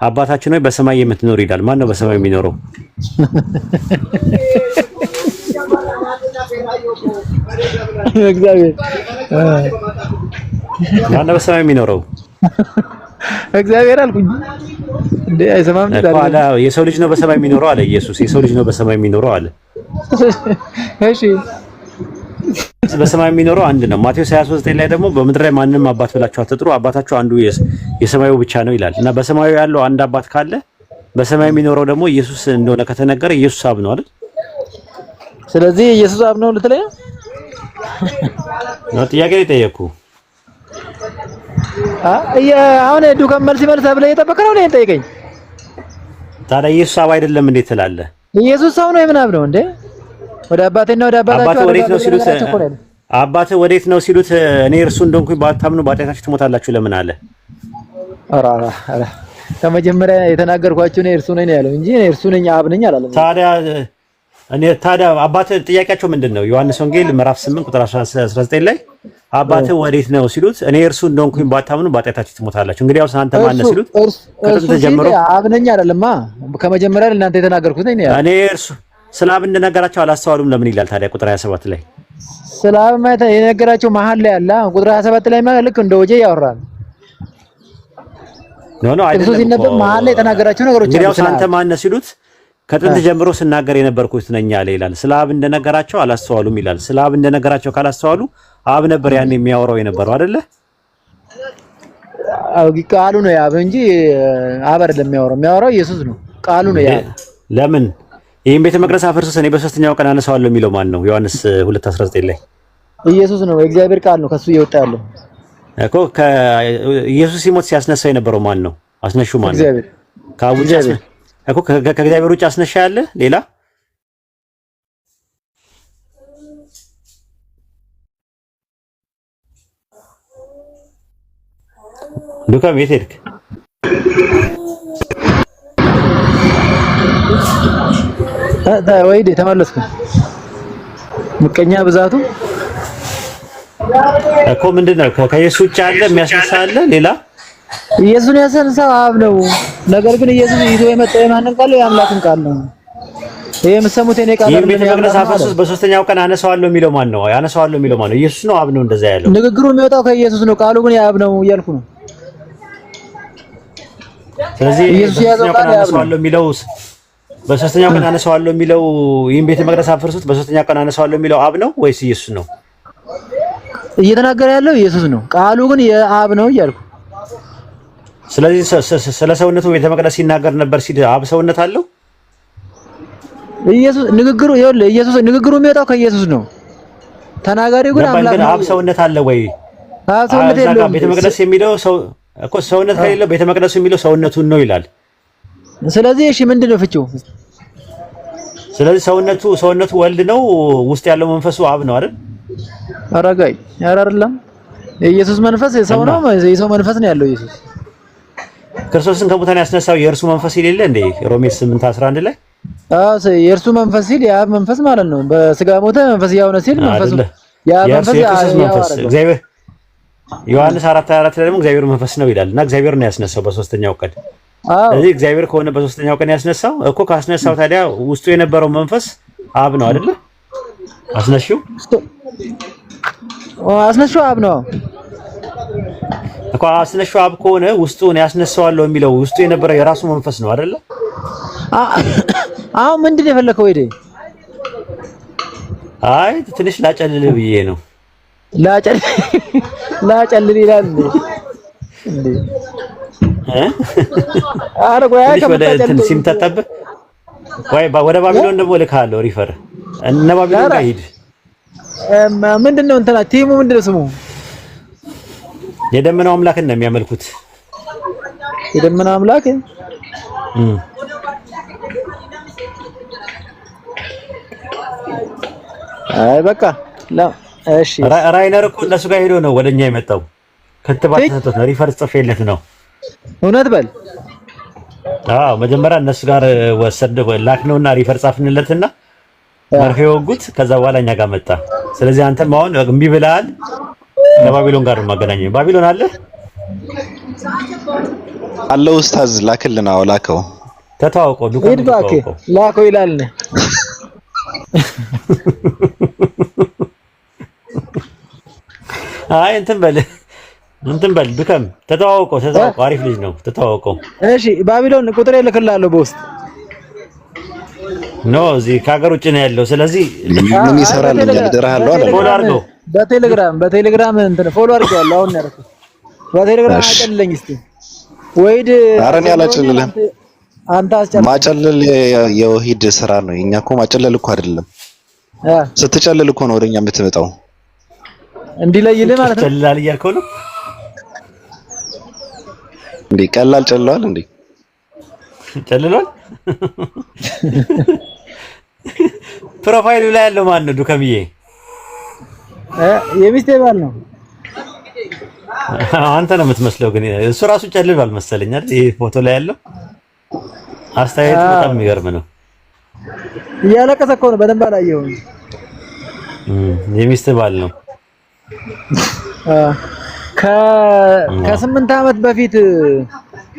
A: አባታችን ሆይ በሰማይ የምትኖር ይላል። ማን ነው በሰማይ የሚኖረው?
D: እግዚአብሔር።
A: ማን ነው በሰማይ የሚኖረው?
D: እግዚአብሔር አልኩኝ እንዴ? አይሰማም
A: ታዲያ? የሰው ልጅ ነው በሰማይ የሚኖረው አለ ኢየሱስ። የሰው ልጅ ነው በሰማይ የሚኖረው አለ።
D: እሺ
A: በሰማይ የሚኖረው አንድ ነው። ማቴዎስ 23:9 ላይ ደግሞ በምድር ላይ ማንንም አባት ብላችሁ አትጥሩ፣ አባታችሁ አንዱ የሰማዩ ብቻ ነው ይላል። እና በሰማዩ ያለው አንድ አባት ካለ በሰማይ የሚኖረው ደግሞ ኢየሱስ እንደሆነ ከተነገረ ኢየሱስ አብ ነው አይደል?
D: ስለዚህ ኢየሱስ አብ ነው ልትለኝ
A: ነው? ጥያቄ ላይ ጠየቅኩ።
D: አሁን ዱከም መልስ ብለህ እየጠበቅህ ነው? እኔን ጠይቀኝ
A: ታዲያ። ኢየሱስ አብ አይደለም እንዴት ትላለህ?
D: ኢየሱስ ሰው ነው የምን አብ ነው እንዴ? ወደ አባቴና ወደ አባታችሁ
A: አባቴ ወዴት ነው ሲሉት እኔ እርሱ እንደሆንኩኝ ባታምኑ በኃጢአታችሁ ትሞታላችሁ ለምን አለ? ኧረ
D: ከመጀመሪያ የተናገርኳችሁ እኔ እርሱ ነኝ ያለው እንጂ እኔ እርሱ ነኝ አብ ነኝ አላለም።
A: ታዲያ አባቴ ጥያቄያቸው ምንድን ነው? ዮሐንስ ወንጌል ምዕራፍ 8 ቁጥር 19 ላይ አባቴ ወዴት ነው ሲሉት እኔ እርሱ እንደሆንኩኝ ባታምኑ በኃጢአታችሁ ትሞታላችሁ። እንግዲህ ያው አንተ ማን ነህ ሲሉት ከጥንት ጀምሮ
D: አብ ነኝ አይደለማ። ከመጀመሪያ ለእናንተ የተናገርኩት ነኝ ያለው።
A: እኔ እርሱ ስለ አብ እንደነገራቸው አላስተዋሉም ለምን ይላል ታዲያ? ቁጥር 27 ላይ
D: ስለ አብ ማለት የነገራቸው መሀል ላይ አለ። ቁጥር 27 ላይ ማለት ልክ እንደ ወጄ ያወራል።
A: ኖ አይደለም።
D: ሲነበብ መሀል ላይ የተናገራቸው ነገሮች አሉ።
A: እንግዲህ አንተ ማን ነህ ሲሉት ከጥንት ጀምሮ ስናገር የነበርኩት ነኝ አለ ይላል። ስለ አብ እንደነገራቸው አላስተዋሉም ይላል። ስለ አብ እንደነገራቸው ካላስተዋሉ አብ ነበር ያን የሚያወራው የነበረው አይደለ?
D: ቃሉ ነው ያብ እንጂ አብ አይደለም የሚያወራው ኢየሱስ ነው። ቃሉ ነው ያብ።
A: ለምን ይሄን ቤተ መቅደስ አፈርሱስ እኔ በሶስተኛው ቀን አነሳዋለሁ የሚለው ማን ነው? ዮሐንስ 2:19 ላይ
D: ኢየሱስ ነው። የእግዚአብሔር ቃል ነው ከሱ እየወጣ ያለው
A: እኮ። ኢየሱስ ሲሞት ሲያስነሳው የነበረው ማን ነው? አስነሹ ማን ነው?
D: እግዚአብሔር።
A: ከእግዚአብሔር ውጭ አስነሻ ያለ ሌላ ዱካም የት ሄድክ?
D: ወይዴ ተመለስኩ። ምቀኛ ብዛቱ
A: እኮ ምንድነው? ከኢየሱስ ውጭ አለ የሚያስነሳ አለ ሌላ?
D: ኢየሱስን ያስነሳው አብ ነው። ነገር ግን ኢየሱስ ይዞ የመጣው የማንን ቃል? የአምላክን ቃል ነው። ይሄ የምትሰሙት የኔ ቃል አይደለም።
A: ቤተ መቅደስ አፈርሱት በሶስተኛው ቀን አነሳዋለሁ የሚለው ማን ነው? ያነሳዋለሁ የሚለው ማን ነው? ኢየሱስ ነው? አብ ነው? እንደዛ ያለው
D: ንግግሩ የሚወጣው ከኢየሱስ ነው። ቃሉ ግን የአብ ነው እያልኩ ነው።
A: ስለዚህ በሶስተኛው ቀን አነሳዋለሁ የሚለው በሶስተኛው ቀን አነሳዋለሁ የሚለው ይህን ቤተ መቅደስ አፈርሱት በሶስተኛው ቀን አነሳዋለሁ የሚለው አብ ነው ወይስ ኢየሱስ ነው?
D: እየተናገረ ያለው ኢየሱስ ነው። ቃሉ ግን የአብ ነው እያልኩ።
A: ስለዚህ ስለ ሰውነቱ ቤተ መቅደስ ሲናገር ነበር ሲል አብ ሰውነት አለው?
D: ኢየሱስ ንግግሩ ይኸውልህ፣ ኢየሱስ ንግግሩ የሚወጣው ከኢየሱስ ነው። ተናጋሪው ግን አምላክ ነው።
A: አብ ሰውነት አለ ወይ?
D: አብ ሰውነት የለውም።
A: ቤተ መቅደስ የሚለው ሰው እኮ ሰውነት ከሌለው ቤተ መቅደሱ የሚለው ሰውነቱን ነው ይላል።
D: ስለዚህ እሺ ምንድነው ፍቺው?
A: ስለዚህ ሰውነቱ ወልድ ነው፣ ውስጥ ያለው መንፈሱ አብ ነው አይደል?
D: አረጋይ አይደለም። የኢየሱስ መንፈስ የሰው ነው፣ የሰው መንፈስ ነው ያለው። ኢየሱስ
A: ክርስቶስን ከሙታን ያስነሳው የእርሱ መንፈስ የሌለ እንዴ? ሮሜ 8:11 ላይ
D: የእርሱ መንፈስ ሲል የአብ መንፈስ ማለት ነው። በስጋ ሞተ መንፈስ ያው ነው ሲል መንፈሱ የአብ መንፈስ
A: እግዚአብሔር ዮሐንስ 4:24 ላይ ደግሞ እግዚአብሔር መንፈስ ነው ይላል። እና እግዚአብሔር ነው ያስነሳው በሶስተኛው ቀን። ስለዚህ እግዚአብሔር ከሆነ በሶስተኛው ቀን ያስነሳው እኮ ካስነሳው ታዲያ ውስጡ የነበረው መንፈስ አብ ነው አይደለ? አስነሽው አብ ነው እኮ። አስነሽው አብ ከሆነ ውስጡን ያስነሳዋለሁ የሚለው ውስጡ የነበረው የራሱ መንፈስ ነው አይደለ?
D: አሁን ምንድን ነው የፈለከው? ወይዴ
A: አይ ትንሽ ላጨልል ብዬ ነው።
D: ላጨልል ይላል እንዴ? አረ ቆይ
A: እንትን ሲምታጣብህ ወደ ባቢሎን ደግሞ ልካለሁ። ሪፈር እነ ባቢሎን ጋር ሂድ።
D: ምንድነው እንትና ቲሙ ምንድነው ስሙ?
A: የደመናው አምላክን ነው የሚያመልኩት።
D: የደመናው አምላክ አይ በቃ እሺ።
A: ራይነር እኮ እነሱ ጋር ሄዶ ነው ወደኛ የመጣው። ክትባት ተሰጥቶት ነው። ሪፈር ጽፌለት ነው።
D: እውነት በል።
A: አዎ መጀመሪያ እነሱ ጋር ላክነውና ሪፈር ጻፍንለትና መርፌ ወጉት። ከዛ በኋላ እኛ ጋር መጣ። ስለዚህ አንተም አሁን እምቢ ብለሃል። ከባቢሎን ጋር ማገናኘው ባቢሎን አለ
E: ኡስታዝ ላክልና ላከው
A: ተታውቀው ዱካን
D: ላከው ይላል።
A: አይ እንትን በል ዱካን ተታውቀው አሪፍ ልጅ ነው። ተታውቀው
D: እሺ። ባቢሎን ቁጥር እልክልሃለሁ በውስጥ
A: ኖ እዚህ ከሀገር ውጭ ነው ያለው። ስለዚህ
E: ምን ይሰራል? እንደራሃለሁ አለ።
A: ፎሎ አድርገው
D: በቴሌግራም እንትን ፎሎ አድርገዋለሁ። አሁን ያደረኩት በቴሌግራም አጨልለኝ እስቲ ወይድ።
E: ኧረ እኔ አላጨልልም።
D: አንተ አስጨልል።
E: ማጨለል የወሂድ ስራ ነው። እኛ እኮ ማጨለል እኮ አይደለም። ስትጨልል እኮ ነው ወደኛ የምትመጣው።
D: እንዲለይልህ ማለት ነው።
A: ጨልላል እያልከው ነው
E: እንዴ? ቀላል ጨልሏል እንዴ?
A: ጨልሏል። ፕሮፋይሉ ላይ ያለው ማን ነው? ዱከምዬ
D: የሚስቴ ባል ነው።
A: አንተ ነው የምትመስለው፣ ግን እሱ ራሱ ጨልሏል መሰለኝ አይደል? ይሄ ፎቶ ላይ ያለው አስተያየቱ በጣም የሚገርም ነው።
D: እያለቀሰ እኮ ነው። በደንብ አላየሁም።
A: የሚስቴ ባል ነው።
D: ከ8 ዓመት በፊት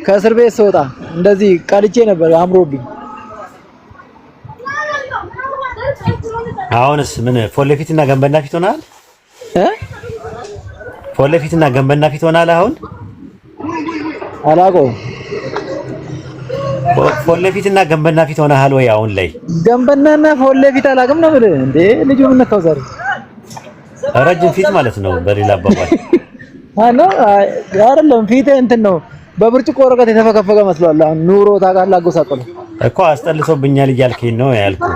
D: ከእስር ቤት ስወጣ እንደዚህ ቀልቼ ነበር አምሮብኝ።
A: አሁንስ ምን ፎሌ ፊትና ገንበና ፊት ሆናል? ፎሌ ፊትና ገንበና ፊት ሆናል። አሁን
D: አላውቀውም።
A: ፎሌ ፊትና ገንበና ፊት ሆናል ወይ? አሁን ላይ
D: ገንበናና ፎሌ ፊት አላውቅም ነው የምልህ። እንዴ ልጁ ምን ነካው ዛሬ?
A: ረጅም ፊት ማለት ነው በሌላ አባባል።
D: አይደለም ፊት እንትን ነው በብርጭቆ ወረቀት የተፈከፈከ መስሏል። አሁን ኑሮ ታውቃለህ፣ አጎሳቆለ
A: እኮ አስጠልቶብኛል እያልከኝ ነው ያልኩህ።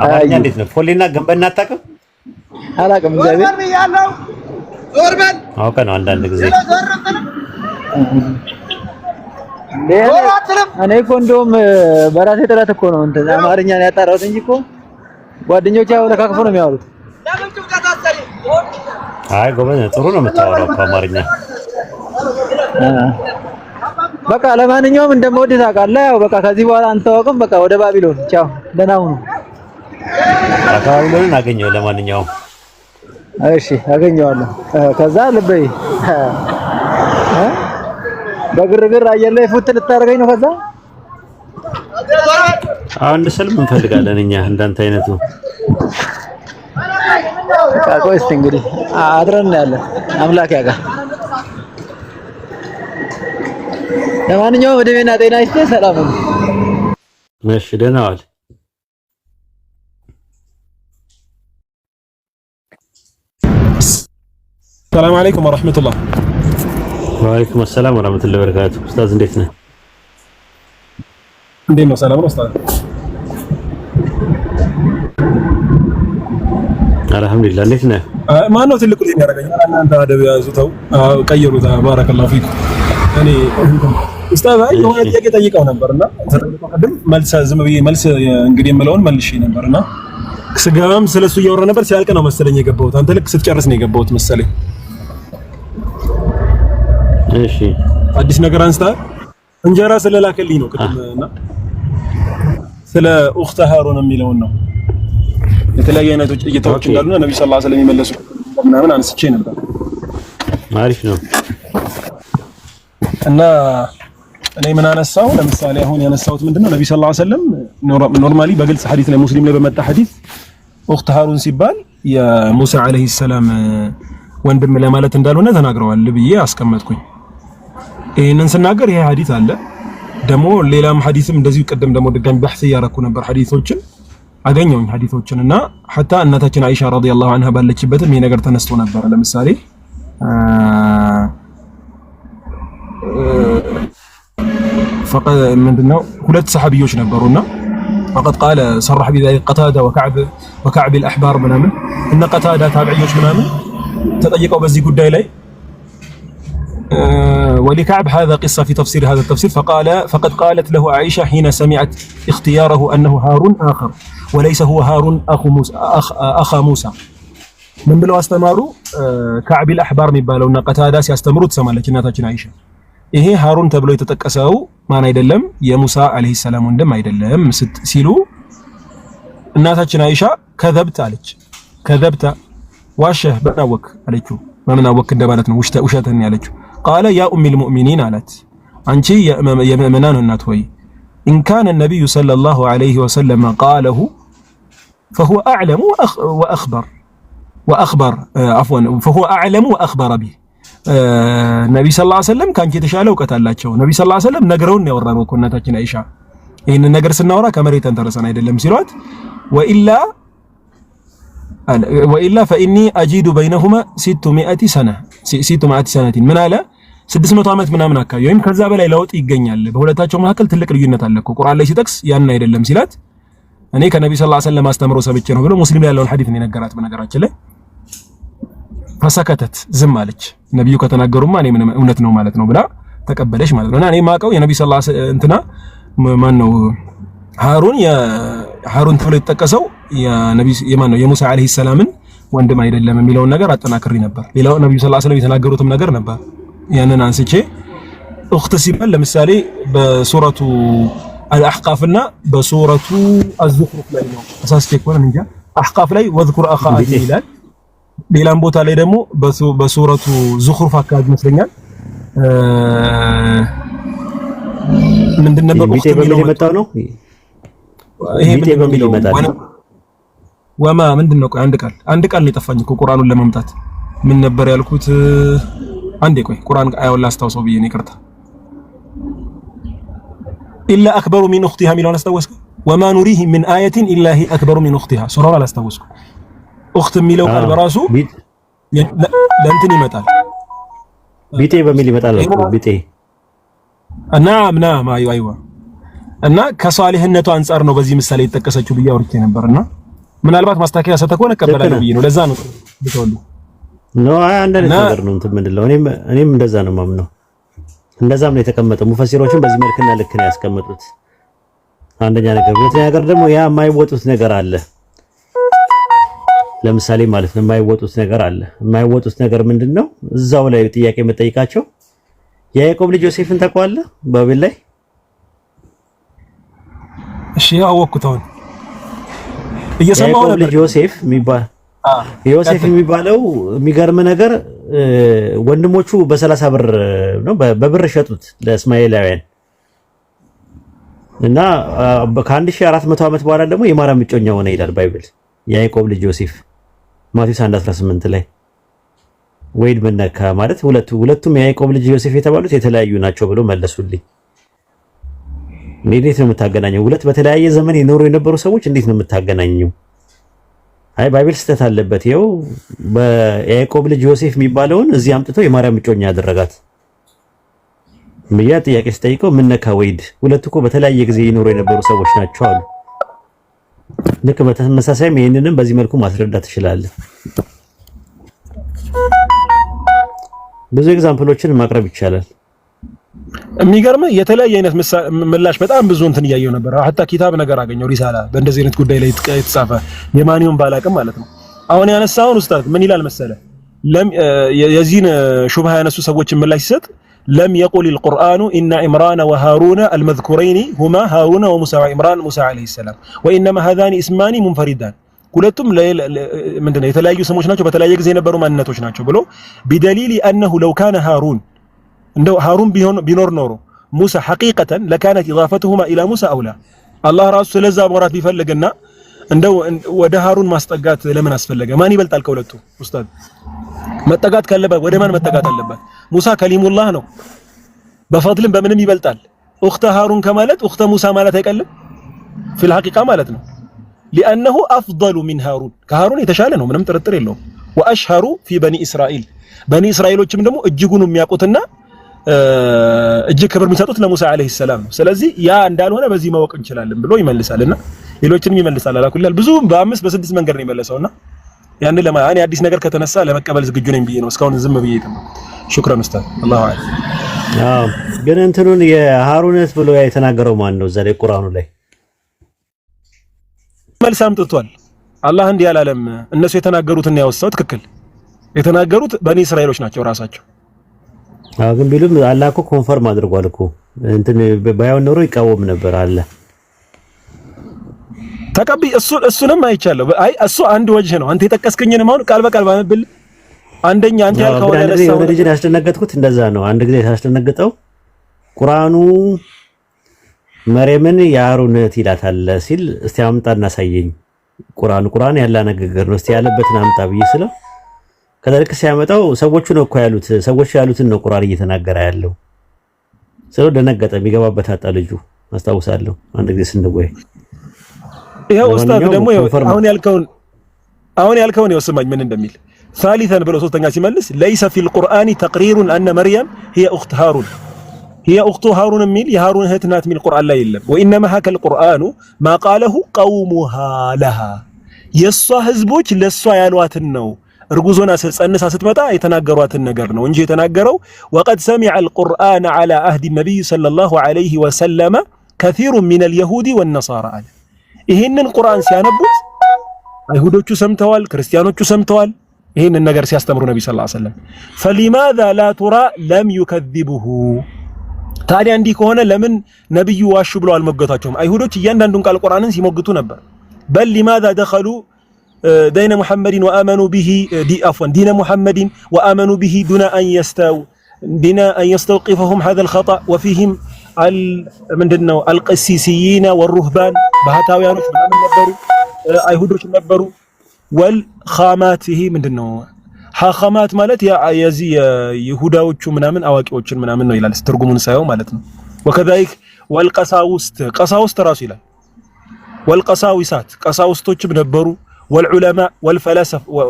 A: አማርኛ እንዴት ነው? ፎሌና ገንበና አታውቅም?
D: አላውቅም። እግዚአብሔር
A: አውቀህ ነው አንዳንድ ጊዜ።
D: እኔ እኮ እንደውም በራሴ ጥረት እኮ ነው እንትን አማርኛ ነው ያጣራሁት እንጂ እኮ ጓደኞቼ አወለካክፎ ነው የሚያወሩት።
A: አይ ጎበዝ፣ ጥሩ ነው የምታወራው እኮ አማርኛ።
D: በቃ ለማንኛውም እንደምወድህ ታውቃለህ። ያው በቃ ከዚህ በኋላ አንተዋወቅም። በቃ ወደ ባቢሎን ቻው፣ ደህና ሁኑ።
A: ባቢሎንን አገኘው። ለማንኛውም
D: እሺ አገኘዋለሁ። ከዛ ልበይ በግርግር አየር ላይ ፉት ልታደርገኝ ነው። ከዛ
A: አንድ ሰልም እንፈልጋለን እኛ እንዳንተ አይነቱ።
D: ቆይ እስኪ እንግዲህ አድረን ያለን አምላክ ያውቃል። ለማንኛውም እድሜና ጤና ይስጥህ። ሰላም ነው።
A: እሺ ደህና ዋል።
F: ሰላም አለይኩም ወራህመቱላህ።
A: ወአለይኩም ሰላም ወራህመቱላሂ ወበረካቱ። ኡስታዝ እንዴት ነህ?
F: እንዴት ነው? ሰላም ነው ኡስታዝ?
A: አልሐምዱሊላህ። እንዴት ነህ?
F: ማን ነው ትልቁ ልጅ ያደረገኝ? እናንተ አደብ ያዙተው ቀየሩት። ባረከላሁ ፊክ። እኔ ኡስታዝ የሆነ ጥያቄ ጠይቀው ነበርና ተረጋግጠው መልስ ዝም ብዬ መልስ እንግዲህ የምለውን መልሼ ነበርና ስገባም ስለሱ እያወራ ነበር። ሲያልቅ ነው መሰለኝ የገባሁት። አንተ ልክ ስትጨርስ ነው የገባሁት መሰለኝ።
A: እሺ
F: አዲስ ነገር አንስተሃል። እንጀራ ስለላከልኝ ነው ቅድምና ስለ ኡኽተ ሃሩን የሚለውን ነው የተለያዩ አይነቶች እይታዎች እንዳሉና ነብዩ ሰለላሁ ዐለይሂ ወሰለም ይመለሱ ምናምን አንስቼ ነበር።
A: አሪፍ ነው።
F: እና እኔ ምን አነሳው? ለምሳሌ አሁን ያነሳሁት ምንድነው ነብዩ ሰለላሁ ዐለይሂ ወሰለም ኖርማሊ በግልጽ ሐዲስ ላይ ሙስሊም ላይ በመጣ ሐዲስ ኡኽተ ሃሩን ሲባል የሙሳ ዐለይሂ ሰላም ወንድም ለማለት እንዳልሆነ ተናግረዋል ብዬ አስቀመጥኩኝ። ይሄንን ስናገር ይሄ ሐዲስ አለ ደግሞ ሌላም ሐዲስም እንደዚሁ ቀደም ደግሞ ድጋሚ በሕስ እያረኩ ነበር ሐዲሶችን አገኘሁኝ ሐዲሶችን እና ሐታ እናታችን አይሻ ረዲየላሁ ዐንሃ ባለችበትም ይሄ ነገር ተነስቶ ነበር። ለምሳሌ فقد ምንድነው ሁለት ሰሃቢዎች ነበሩና فقد قال صرح بذلك قتاده وكعب الاحبار ምናምን እና قتاده ታቢዒዎች ምናምን ተጠይቀው በዚህ ጉዳይ ላይ ولكعب هذا قصة في تفسير هذا التفسير فقد قالت له عائشة حين سمعت اختياره أنه هارون آخر وليس هو هارون أخا موسى من بلو استمروا كعب الأحبار مبالونا قتادة سيستمروا تسمى ناتاችን عائشة ይሄ ሃሩን ተብሎ የተጠቀሰው ማን አይደለም የሙሳ አለይሂ ሰላም ወንድም አይደለም ሲሉ እናታችን አይሻ ከዘብት አለች። ከዘብታ ዋሸህ በናወክ አለችው። በመናወክ እንደማለት ነው ውሸትን ያለችው። ቃለ ያ ኡሚል ሙእሚኒን አላት አንቺ የምእመናን እናት ሆይ ኢን ካነ ነብዩ ሰለላሁ ዐለይሂ ወሰለም ቃለሁ فهو أعلم وأخبر عفوا فهو أعلم وأخبر به ነብዩ ሰለላሁ ዐለይሂ ወሰለም ካንቺ የተሻለ ዕውቀት አላቸው። ነብዩ ሰለላሁ ዐለይሂ ወሰለም ነግረውን ያወራነው እኮ እናታችን አይሻ ይሄንን ነገር ስናወራ ከመሬት ተንተረሰን አይደለም ሲሏት ወኢላ ፈኢኒ አጂዱ በይነሁማ 600 ሰነህ ምን አለ 600 ዓመት ምናምን አካባቢ ወይም ከዛ በላይ ለውጥ ይገኛል። በሁለታቸው መካከል ትልቅ ልዩነት አለ እኮ ቁርአን ላይ ሲጠቅስ ያን አይደለም ሲላት እኔ ከነብዩ ሰለላሁ ዐለይሂ ወሰለም አስተምሮ ሰብቼ ነው ብሎ ሙስሊም ላይ ያለውን ሐዲስ ነው የነገራት። በነገራችን ላይ ፈሰከተት ዝም አለች። ነብዩ ከተናገሩማ እኔ ምንም እውነት ነው ማለት ነው ብላ ተቀበለች ማለት ነው። እና እኔ ማቀው የነብዩ ሰለላሁ ዐለይሂ ወሰለም እንትና ማን ነው ሃሩን ተብሎ የተጠቀሰው የሙሳ አለይሂ ሰላምን ወንድም አይደለም የሚለውን ነገር አጠናክሪ ነበር። ሌላው ነብዩ ሰለላሁ ዐለይሂ ወሰለም የተናገሩትም ነገር ነበር። ያንን አንስቼ ኡኽት ሲባል ለምሳሌ በሱረቱ አልአሕቃፍና በሱረቱ አዝኽሩፍ ላይ ነው አሳስቼ ቆን እንጃ አሕቃፍ ላይ ወዝኩር አኻ አዲ ይላል። ሌላም ቦታ ላይ ደግሞ በሱረቱ ዝኽሩፍ አካባቢ ይመስለኛል ምንድን ነበር ኡኽት የሚለው የመጣው ነው። ይሄ በሚለው ወማ ምንድን ነው? ቆይ አንድ ቃል ነው የጠፋኝ እኮ ቁርአኑን ለማምጣት ምን ነበር ያልኩት? አንዴ ቆይ ቁርአን አያው ላስታውሰው ብዬ ነው ይቅርታ። ኢላ አክበሩ ሚን ኡኽቲሃ የሚለውን አስታወስኩ። ወማ ኑሪሂ ሚን አያቲን ኢላ ሂ አክበሩ ሚን ኡኽቲሃ ሱራውን አላስታወስኩ። ኡኽት የሚለው ቃል በራሱ ለእንትን ይመጣል ቢጤ በሚል ይመጣል እኮ ቢጤ ናም አይዋ እና ከሷሊህነቱ አንፃር ነው በዚህ ምሳሌ የተጠቀሰችው ብዬ አውርቼ ነበርና ምናልባት ማስተካከያ ሰተኮነ ቀበላለሁ ብዬ ነው። ለዛ ነው ልተወሉ ነው አንዳንድ ነገር ነው እንትን ምንድነው እኔም እንደዛ ነው ማምነው። እንደዛም ነው የተቀመጠው። ሙፈሲሮችን በዚህ መልክና ልክ ነው ያስቀመጡት። አንደኛ ነገር፣ ሁለተኛ ነገር ደግሞ ያ የማይወጡት ነገር አለ። ለምሳሌ ማለት ነው የማይወጡት ነገር አለ። የማይወጡት ነገር ምንድነው? እዛው ላይ ጥያቄ መጠይቃቸው
A: የያዕቆብ ልጅ ዮሴፍን ታውቀዋለህ? ባቢል ላይ
F: እሺ አወኩት። አሁን እየሰማሁ ነበር።
A: ልጅ ዮሴፍ የሚባለው የሚገርም ነገር ወንድሞቹ በ30 ብር ነው በብር ሸጡት ለእስማኤላውያን እና ከ1400 ዓመት በኋላ ደግሞ የማርያም ምጮኛ ሆነ ይላል ባይብል። የያዕቆብ ልጅ ዮሴፍ ማቴዎስ 1:18 ላይ ወይድ መነካ ማለት ሁለቱም የያዕቆብ ልጅ ዮሴፍ የተባሉት የተለያዩ ናቸው ብሎ መለሱልኝ። እንዴት ነው የምታገናኘው? ሁለት በተለያየ ዘመን የኖሩ የነበሩ ሰዎች እንዴት ነው የምታገናኘው? አይ ባይብል ስህተት አለበት። ይኸው በያዕቆብ ልጅ ዮሴፍ የሚባለውን እዚህ አምጥቶ የማርያም ምጮኛ ያደረጋት ምያ ጥያቄ ስጠይቀው ምን ነካ ወይድ? ሁለቱ እኮ በተለያየ ጊዜ የኖሩ የነበሩ ሰዎች ናቸው አሉ። ልክ በተመሳሳይም ይሄንንም በዚህ መልኩ ማስረዳት ትችላለህ። ብዙ ኤግዛምፕሎችን ማቅረብ ይቻላል።
F: የሚገርም የተለያየ አይነት ምላሽ በጣም ብዙ እንትን እያየሁ ነበር። ሀታ ኪታብ ነገር አገኘው ሪሳላ በእንደዚህ አይነት ጉዳይ ላይ የተጻፈ የማንኛውም ባላቅም ማለት ነው። አሁን ያነሳውን ኡስታዝ ምን ይላል መሰለ? የዚህን ሹብሃ ያነሱ ሰዎችን ምላሽ ሲሰጥ ለም የቁል القرآن إن عمران وهارون المذكورين هما هارون وموسى وعمران موسى عليه السلام وإنما هذان اسمان منفردان ሁለቱም ምንድነው የተለያዩ ስሞች ናቸው፣ በተለያየ ጊዜ የነበሩ ማንነቶች ናቸው ብሎ بدليل أنه لو كان هارون እንደው ሃሩን ቢኖር ኖሮ ሙሳ ሐቂቀተን ለካነት ኢዳፈቱሁማ ኢላ ሙሳ አውላ አላህ ራሱ ስለዛ ማውራት ቢፈልግና እንደው ወደ ሃሩን ማስጠጋት ለምን አስፈለገ? ማን ይበልጣል ከሁለቱ? ኡስታዝ መጠጋት ካለበት ወደ ማን መጠጋት አለበት? ሙሳ ከሊሙላህ ነው፣ በፈድልም በምንም ይበልጣል። ኡኽተ ሃሩን ከማለት ኡኽተ ሙሳ ማለት አይቀልም ፊል ሐቂቃ ማለት ነው። لأنه أفضل من هارون ከሃሩን የተሻለ ነው፣ ምንም ጥርጥር የለውም። وأشهر في بني إسرائيل በኒ እስራኤሎችም ደግሞ እጅጉን የሚያውቁትና እጅግ ክብር የሚሰጡት ለሙሳ አለይሂ ሰላም ነው። ስለዚህ ያ እንዳልሆነ በዚህ ማወቅ እንችላለን ብሎ ይመልሳልና ሌሎችንም ይመልሳል። አላኩልል ብዙ በ5 በ6 መንገድ ነው ይመለሰውና ያን ለማን አዲስ ነገር ከተነሳ ለመቀበል ዝግጁ ነኝ ብዬ ነው እስካሁን ዝም ብዬ ነው። ሹክራን ኡስታዝ አላሁ አለይሂ።
A: አዎ ግን እንትኑን የሃሩንስ ብሎ የተናገረው ማን ነው? ዛሬ ቁርአኑ ላይ መልስ አምጥቷል። አላህ እንዲህ አላለም። እነሱ የተናገሩትን ያወሳው ትክክል የተናገሩት በኒ እስራኤሎች ናቸው ራሳቸው። ግን ቢሉም አላህ እኮ ኮንፈርም አድርጓል እኮ እንትን ባይሆን ኖሮ ይቃወም ነበር አለ
F: ተቀበይ እሱንም አይቻለሁ። አይ እሱ አንድ ወጅህ ነው። አንተ የጠቀስከኝንም አሁን ቃል በቃል ባነብል አንደኛ አንተ ያልከው
A: ወደ ልጅ ያስደነገጥኩት እንደዛ ነው። አንድ ጊዜ ያስደነገጠው ቁርአኑ መርየምን የሃሩን እህት ይላታል ሲል እስቲ አምጣ እናሳየኝ። ቁርአን ያለ ንግግር ነው እስቲ ያለበትን አምጣ ብዬ ስለው ከደረክ ሲያመጣው ሰዎቹ ነው እኮ ያሉት ሰዎች ያሉትን ነው ቁርአን እየተናገረ ያለው ስለው ደነገጠ። የሚገባበት አጣ ልጁ አስታውሳለሁ። አንድ ጊዜ ስንወይ
F: ይሄው ኡስታዝ ደግሞ አሁን ያልከውን ይወስማኝ ምን እንደሚል ثالثا ብሎ ሶስተኛ ሲመልስ ليس في القرآن تقرير أن مريم هي أخت هارون هي أخت هارون የሚል የሃሩን እህት ናት የሚል ቁርአን ላይ የለም። وإنما حكى القرآن ما قاله قومها لها የሷ ህዝቦች ለሷ ያሏትን ነው እርጉዞና ጸንሳ ስትመጣ የተናገሯትን ነገር ነው እንጂ የተናገረው وقد سمع القرآن على عهد النبي صلى الله عليه وسلم كثير من اليهود والنصارى አለ። ይሄንን ቁርአን ሲያነቡት አይሁዶቹ ሰምተዋል፣ ክርስቲያኖቹ ሰምተዋል። ይሄንን ነገር ሲያስተምሩ ነብዩ ሰለላሁ ዐለይሂ ወሰለም فلماذا لا ترى لم يكذبه ታዲያ እንዲህ ከሆነ ለምን ነብዩ ዋሹ ብለው አልሞገቷቸውም? አይሁዶች እያንዳንዱን ቃል ቁርአንን ሲሞግቱ ነበር። بل لماذا دخلوا دين محمد وآمنوا به دين محمد وآمنوا به دون أن يستوقفهم هذا الخطأ وفيهم ምንድነው القسيسيين والرهبان ባህታውያኖች ምናምን ነበሩ፣ አይሁዶች ነበሩ። والخامات ይሄ ምንድነው ሐኻማት ማለት የዚህ የይሁዳዎቹ ምናምን አዋቂዎችን ምናምን ነው ይላል ትርጉሙን ሳይው ማለት ነው። وكذلك والقساوست ቀሳውስት ራሱ ይላል والقساوسات ቀሳውስቶችም ነበሩ። والعلماء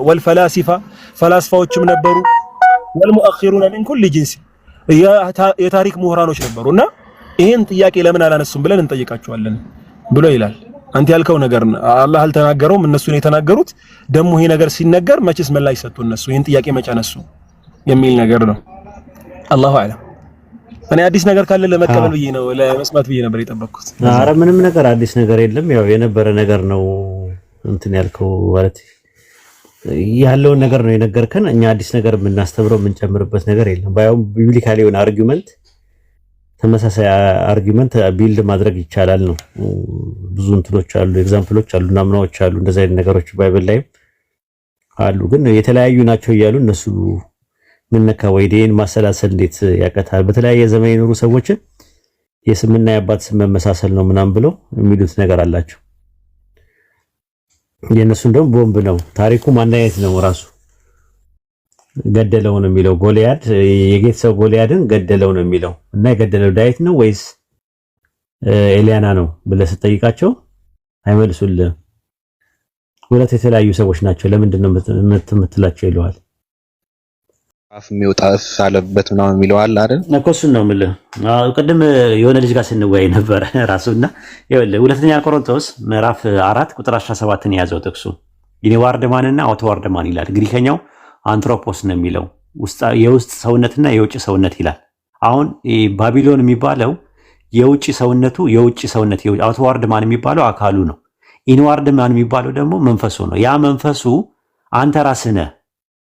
F: والفلاسفة ፈላስፋዎችም ነበሩ። والمؤخرون من كل جنس የታሪክ ምሁራኖች ነበሩና ይሄን ጥያቄ ለምን አላነሱም ብለን እንጠይቃቸዋለን ብሎ ይላል። አንተ ያልከው ነገር አላህ አልተናገረውም እነሱ ነው የተናገሩት። ደሞ ይሄ ነገር ሲነገር መቼስ ምላሽ ሰጡ እነሱ ይሄን ጥያቄ መቼ አነሱ የሚል ነገር ነው። አላሁ አለም። እኔ አዲስ ነገር ካለ ለመቀበል ብዬ ነው ለመስማት ብዬ ነበር የጠበቅኩት።
A: ኧረ ምንም ነገር አዲስ ነገር የለም። ያው የነበረ ነገር ነው እንትን ያልከው ማለት ያለውን ነገር ነው የነገርከን። እኛ አዲስ ነገር የምናስተምረው የምንጨምርበት ነገር የለም። ባይሆን ቢብሊካሊ የሆነ አርጊውመንት ተመሳሳይ አርጊውመንት ቢልድ ማድረግ ይቻላል ነው። ብዙ እንትኖች አሉ፣ ኤግዛምፕሎች አሉ፣ ናምናዎች አሉ፣ እንደዛ አይነት ነገሮች ባይብል ላይ አሉ። ግን የተለያዩ ናቸው እያሉ እነሱ ምን ነካ ወይ ዴን ማሰላሰል እንዴት ያቀታል? በተለያየ ዘመን የኖሩ ሰዎችን የስምና የአባት ስም መመሳሰል ነው ምናምን ብለው የሚሉት ነገር አላቸው። የነሱ እንደውም ቦምብ ነው። ታሪኩ ማን አይነት ነው? ራሱ ገደለው ነው የሚለው። ጎልያድ የጌት ሰው ጎልያድን ገደለው ነው የሚለው እና የገደለው ዳዊት ነው ወይስ ኤሊያና ነው ብለህ ስትጠይቃቸው አይመልሱልህም። ሁለት የተለያዩ ሰዎች ናቸው። ለምንድን ነው የምትላቸው ይለዋል።
E: አፍ የሚወጣ እፍ አለበት ነው የሚለው አለ አይደል?
A: እኮ እሱን ነው የምልህ። ቅድም የሆነ ልጅ ጋር ስንወያይ ነበር ራሱና ይኸውልህ ሁለተኛ ቆሮንቶስ ምዕራፍ 4 ቁጥር 17ን የያዘው ጥቅሱ ኢንዋርድማንና አውትዋርድማን ይላል። ግሪከኛው አንትሮፖስ ነው የሚለው የውስጥ ሰውነትና የውጭ ሰውነት ይላል። አሁን ባቢሎን የሚባለው የውጭ ሰውነቱ የውጭ ሰውነት አውትዋርድማን የሚባለው አካሉ ነው። ኢንዋርድማን የሚባለው ደግሞ መንፈሱ ነው። ያ መንፈሱ አንተ ራስህ ነህ፣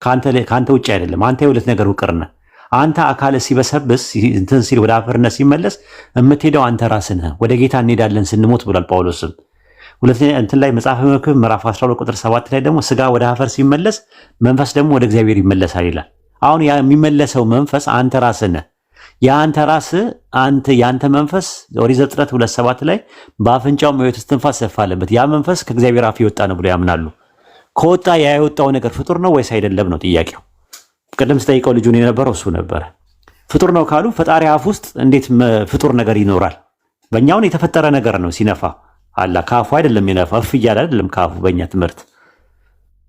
A: ካንተ ውጭ አይደለም። አንተ የሁለት ነገር ውቅር ነህ። አንተ አካል ሲበሰብስ እንትን ሲል ወደ አፈርነት ሲመለስ የምትሄደው አንተ ራስህ ነህ። ወደ ጌታ እንሄዳለን ስንሞት ብሏል ጳውሎስም። ሁለተኛ እንትን ላይ መጽሐፈ መክብብ ምዕራፍ 12 ቁጥር 7 ላይ ደግሞ ስጋ ወደ አፈር ሲመለስ መንፈስ ደግሞ ወደ እግዚአብሔር ይመለሳል ይላል። አሁን ያ የሚመለሰው መንፈስ አንተ ራስህ ነህ። የአንተ ራስህ የአንተ መንፈስ ኦሪት ዘፍጥረት 2:7 ላይ በአፍንጫው ሕይወት እስትንፋስ ሰፋ አለበት። ያ መንፈስ ከእግዚአብሔር አፍ የወጣ ነው ብሎ ያምናሉ። ከወጣ ያ የወጣው ነገር ፍጡር ነው ወይስ አይደለም ነው ጥያቄው። ቅድም ስጠይቀው ልጁን የነበረው እሱ ነበረ። ፍጡር ነው ካሉ ፈጣሪ አፍ ውስጥ እንዴት ፍጡር ነገር ይኖራል? በእኛውን የተፈጠረ ነገር ነው ሲነፋ አላ ካፉ አይደለም የነፋ እፍ እያለ አይደለም ካፉ። በእኛ ትምህርት